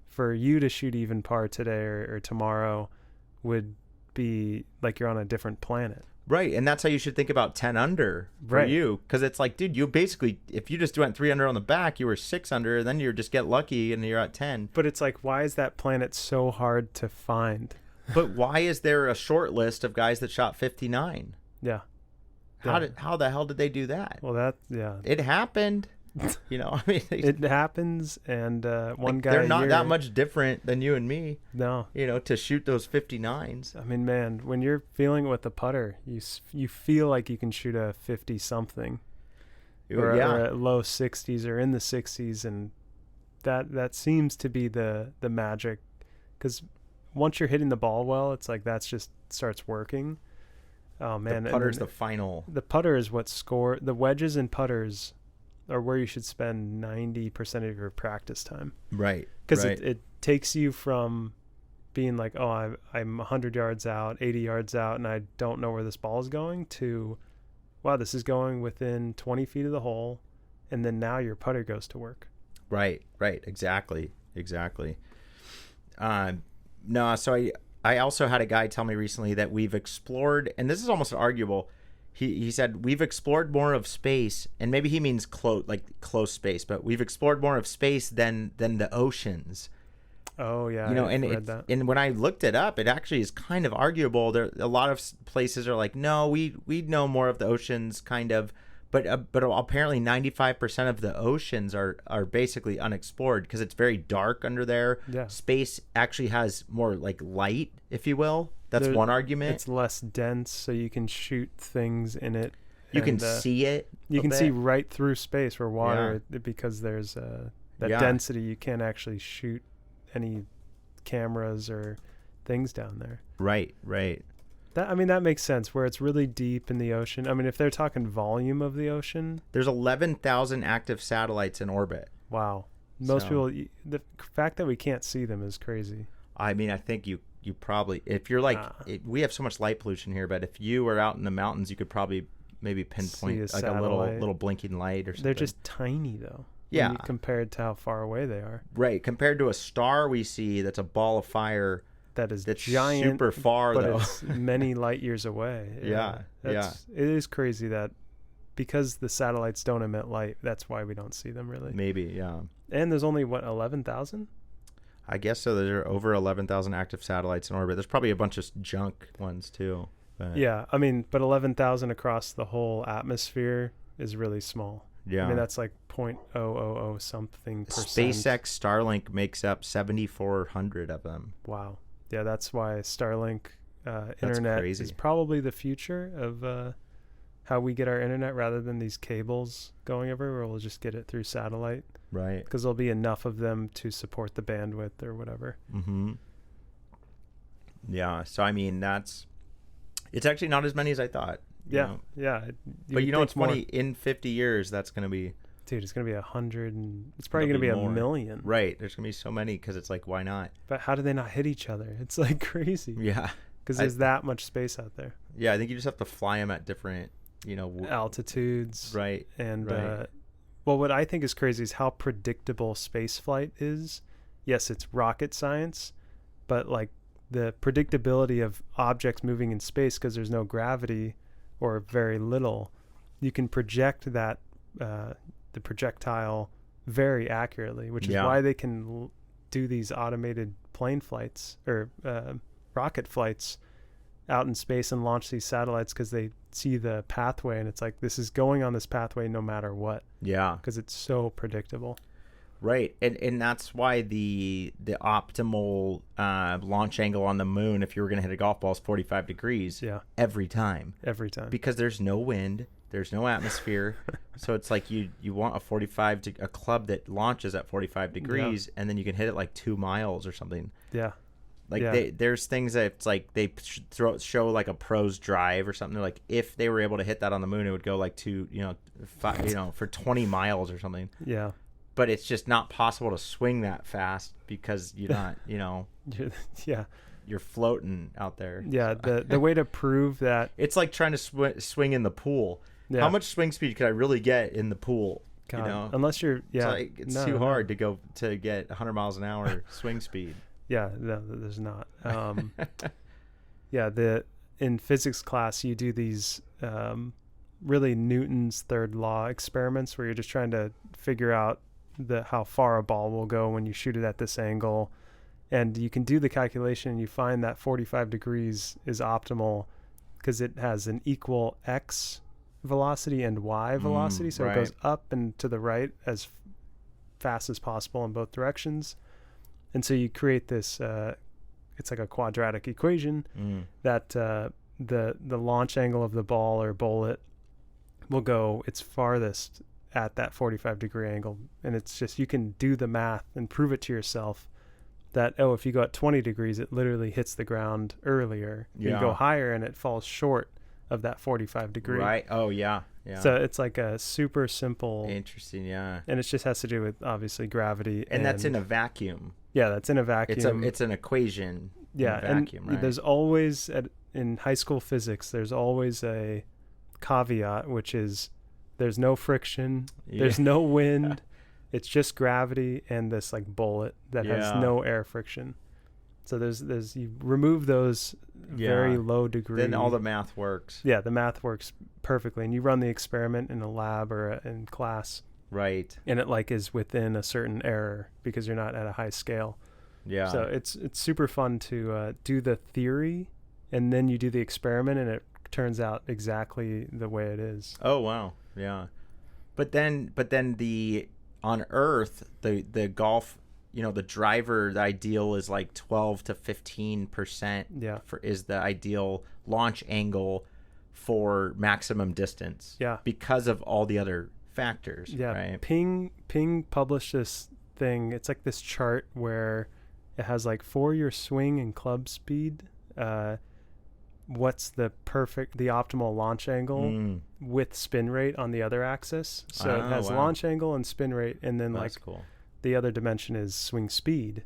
for you to shoot even par today or tomorrow would be like you're on a different planet. Right. And that's how you should think about 10 under for you. Because it's like, dude, you basically, if you just went 3 under on the back, you were 6 under, then you just get lucky and you're at 10. But it's like, why is that planet so hard to find? But why is there a short list of guys that shot 59? Yeah. How the hell did they do that? Well, it happened. I mean, it happens, and one guy. They're not that much different than you and me. No, to shoot those 59s. I mean, man, when you're feeling it with the putter, you feel like you can shoot a 50 something, or a low 60s or in the 60s, and that seems to be the magic, because once you're hitting the ball well, it's like that's just starts working. Oh man, the putter's the final. The putter is what score. The wedges and putters are where you should spend 90% of your practice time. Right. Because it takes you from being like, oh, I'm 100 yards out, 80 yards out, and I don't know where this ball is going, to, wow, this is going within 20 feet of the hole, and then now your putter goes to work. Right. Exactly. No, so I also had a guy tell me recently that we've explored, and this is almost arguable. He said we've explored more of space, and maybe he means close space, but we've explored more of space than the oceans. Oh yeah, and when I looked it up, it actually is kind of arguable. There a lot of places are like, no, we know more of the oceans, kind of, but apparently 95% of the oceans are basically unexplored because it's very dark under there. Yeah. Space actually has more like light, if you will. That's one argument. It's less dense, so you can shoot things in it. You can see it. You can see right through space where water, because there's that density. You can't actually shoot any cameras or things down there. Right. That makes sense, where it's really deep in the ocean. I mean, if they're talking volume of the ocean, there's 11,000 active satellites in orbit. Wow. Most people, the fact that we can't see them is crazy. I mean, I think you probably, if you're like, we have so much light pollution here, but if you were out in the mountains, you could probably maybe pinpoint like a little blinking light or something. They're just tiny though. Yeah. Compared to how far away they are. Right. Compared to a star we see that's a ball of fire. That's giant, super far, but though. It's many light years away. Yeah. It is crazy that because the satellites don't emit light, that's why we don't see them really. Maybe, yeah. And there's only, 11,000? I guess so. There are over 11,000 active satellites in orbit. There's probably a bunch of junk ones, too. But. Yeah, I mean, but 11,000 across the whole atmosphere is really small. Yeah. I mean, that's like 0.000 something percent. SpaceX Starlink makes up 7,400 of them. Wow. Yeah, that's why Starlink internet is probably the future of how we get our internet, rather than these cables going everywhere. We'll just get it through satellite. Right. Because there'll be enough of them to support the bandwidth or whatever. Mm-hmm. Yeah. So, I mean, it's actually not as many as I thought. Yeah. But it's funny, in 50 years, that's going to be... Dude, it's going to be 100 and it's probably going to be a million. Right. There's going to be so many because it's like, why not? But how do they not hit each other? It's like crazy. Yeah. Because there's that much space out there. Yeah. I think you just have to fly them at different, altitudes. Right. And, well, what I think is crazy is how predictable space flight is. Yes, it's rocket science, but like the predictability of objects moving in space, because there's no gravity or very little, you can project that, the projectile very accurately, which is why they can do these automated plane flights or rocket flights out in space and launch these satellites because they see the pathway, and it's like, this is going on this pathway no matter what. Yeah. Because it's so predictable. Right. And that's why the optimal launch angle on the moon, if you were going to hit a golf ball, is 45 degrees. Yeah. Every time. Every time. Because there's no wind. There's no atmosphere. So it's like you want a club that launches at 45 degrees, and then you can hit it like 2 miles or something. Yeah. Like there's things that it's like they show like a pro's drive or something. They're like, if they were able to hit that on the moon, it would go like for 20 miles or something. Yeah. But it's just not possible to swing that fast because you're not, yeah, you're floating out there. Yeah. The way to prove that, it's like trying to swing in the pool. Yeah. How much swing speed could I really get in the pool? God, unless you're, it's too hard to get 100 miles an hour swing speed. Yeah, no, there's not. In physics class, you do these really Newton's third law experiments where you're just trying to figure out how far a ball will go when you shoot it at this angle, and you can do the calculation and you find that 45 degrees is optimal because it has an equal x velocity and y velocity, so it goes up and to the right as fast as possible in both directions. And so you create this, it's like a quadratic equation that the launch angle of the ball or bullet will go its farthest at that 45 degree angle. And it's just, you can do the math and prove it to yourself that, if you go at 20 degrees, it literally hits the ground earlier. Yeah. You go higher and it falls short of that 45 degree. Right. Oh, yeah. Yeah. So it's like a super simple. Interesting, yeah. And it just has to do with, obviously, gravity. And that's in a vacuum. Yeah, that's in a vacuum. It's an equation. Yeah, in a vacuum, right? There's always in high school physics, there's always a caveat, which is there's no friction, there's no wind, it's just gravity and this like bullet that has no air friction. So there's you remove those very low degree. Then all the math works. Yeah, the math works perfectly, and you run the experiment in a lab or in class. Right. And it like is within a certain error because you're not at a high scale. Yeah. So it's super fun to do the theory, and then you do the experiment, and it turns out exactly the way it is. Oh wow. Yeah. But then on Earth, the golf, the driver, the ideal is like 12 to 15%. Yeah. Is the ideal launch angle for maximum distance. Yeah. Because of all the other factors. Yeah. Right? Ping published this thing. It's like this chart where it has like for your swing and club speed, what's the optimal launch angle with spin rate on the other axis. So it has launch angle and spin rate, and then that's cool. The other dimension is swing speed.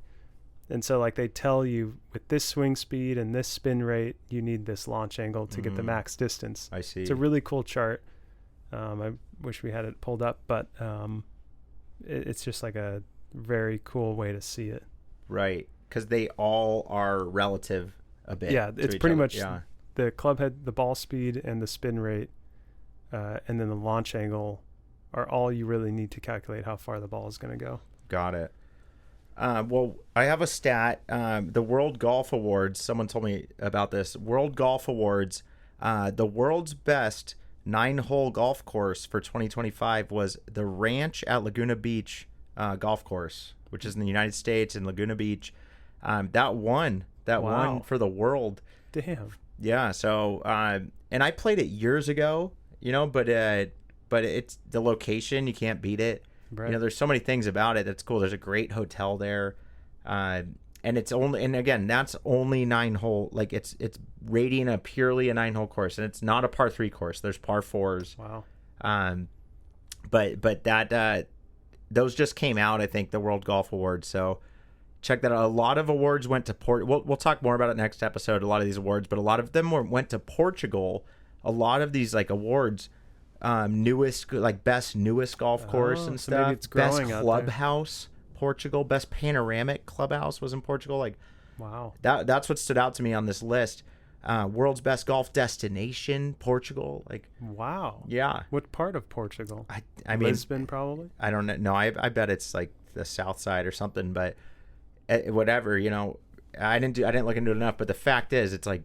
And so like they tell you with this swing speed and this spin rate, you need this launch angle to get the max distance. I see. It's a really cool chart. I wish we had it pulled up, but it's just like a very cool way to see it. Right, because they all are relative a bit. Yeah, it's pretty much the club head, the ball speed, and the spin rate, and then the launch angle are all you really need to calculate how far the ball is going to go. Got it. Well, I have a stat. The World Golf Awards, someone told me about this. World Golf Awards, the world's best 9-hole golf course for 2025 was the Ranch at Laguna Beach golf course, which is in the United States in Laguna Beach. That won for the world. Damn. Yeah. So, and I played it years ago, but it's the location, you can't beat it. Right. There's so many things about it that's cool. There's a great hotel there. And again, that's only 9-hole. Like it's rating purely a 9-hole course, and it's not a par 3 course. There's par 4s. Wow. But that, those just came out, I think, the World Golf Awards. So check that out. A lot of awards went to We'll talk more about it next episode. A lot of these awards, but a lot of them went to Portugal. A lot of these like awards, best newest golf course and so stuff. Maybe it's growing best out clubhouse, Portugal. Best panoramic clubhouse was in Portugal. Like, wow. That's what stood out to me on this list. World's best golf destination, Portugal. Like, wow. Yeah. What part of Portugal? I mean, Lisbon, probably. I don't know. No, I bet it's like the south side or something. But whatever, I didn't look into it enough, but the fact is, it's like,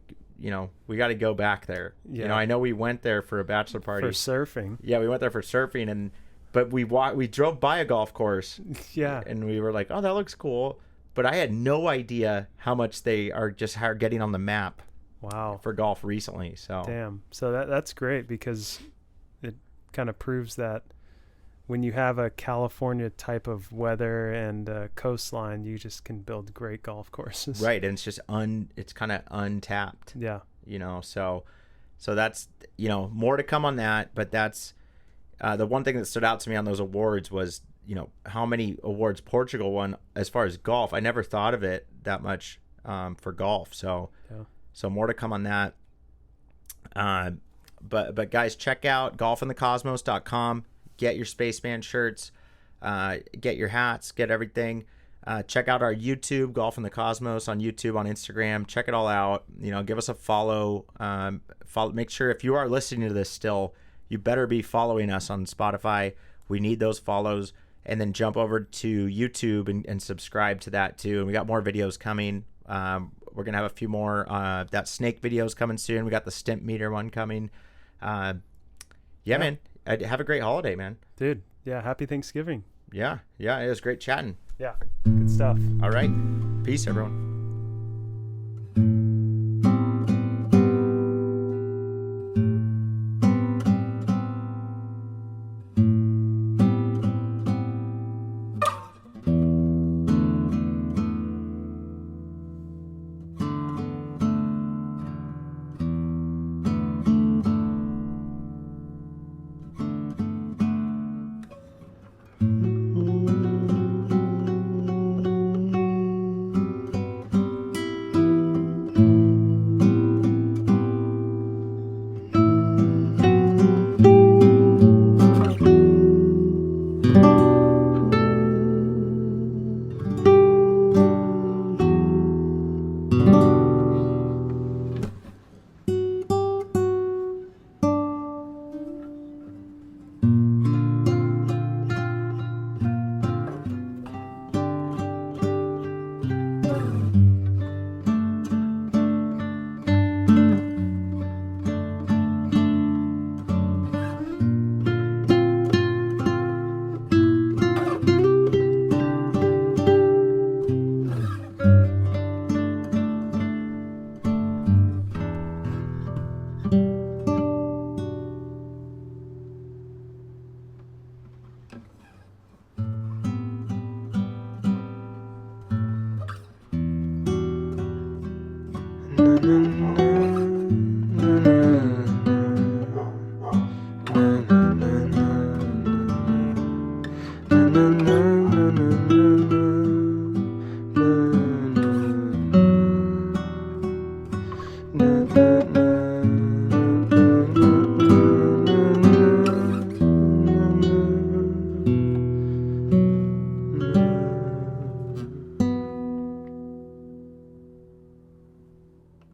we got to go back there. Yeah. I know we went there for a bachelor party. For surfing. Yeah, we went there for surfing, but we drove by a golf course. Yeah. And we were like, oh, that looks cool. But I had no idea how much they are getting on the map. Wow. For golf recently. So damn. So that's great, because it kind of proves that when you have a California type of weather and coastline, you just can build great golf courses. Right, and it's just it's kind of untapped. Yeah. So that's, more to come on that, but that's the one thing that stood out to me on those awards was, how many awards Portugal won as far as golf. I never thought of it that much for golf. So yeah. So more to come on that. But guys, check out golfinthecosmos.com. Get your Spaceman shirts, get your hats, get everything. Check out our YouTube, Golf in the Cosmos, on YouTube, on Instagram. Check it all out. Give us a follow. Make sure, if you are listening to this still, you better be following us on Spotify. We need those follows. And then jump over to YouTube and subscribe to that too. And we got more videos coming. We're going to have a few more. That snake videos coming soon. We got the stimp meter one coming. Yeah, man. Have a great holiday, man. Dude, yeah, happy Thanksgiving. Yeah, it was great chatting. Yeah, good stuff. All right. Peace, everyone.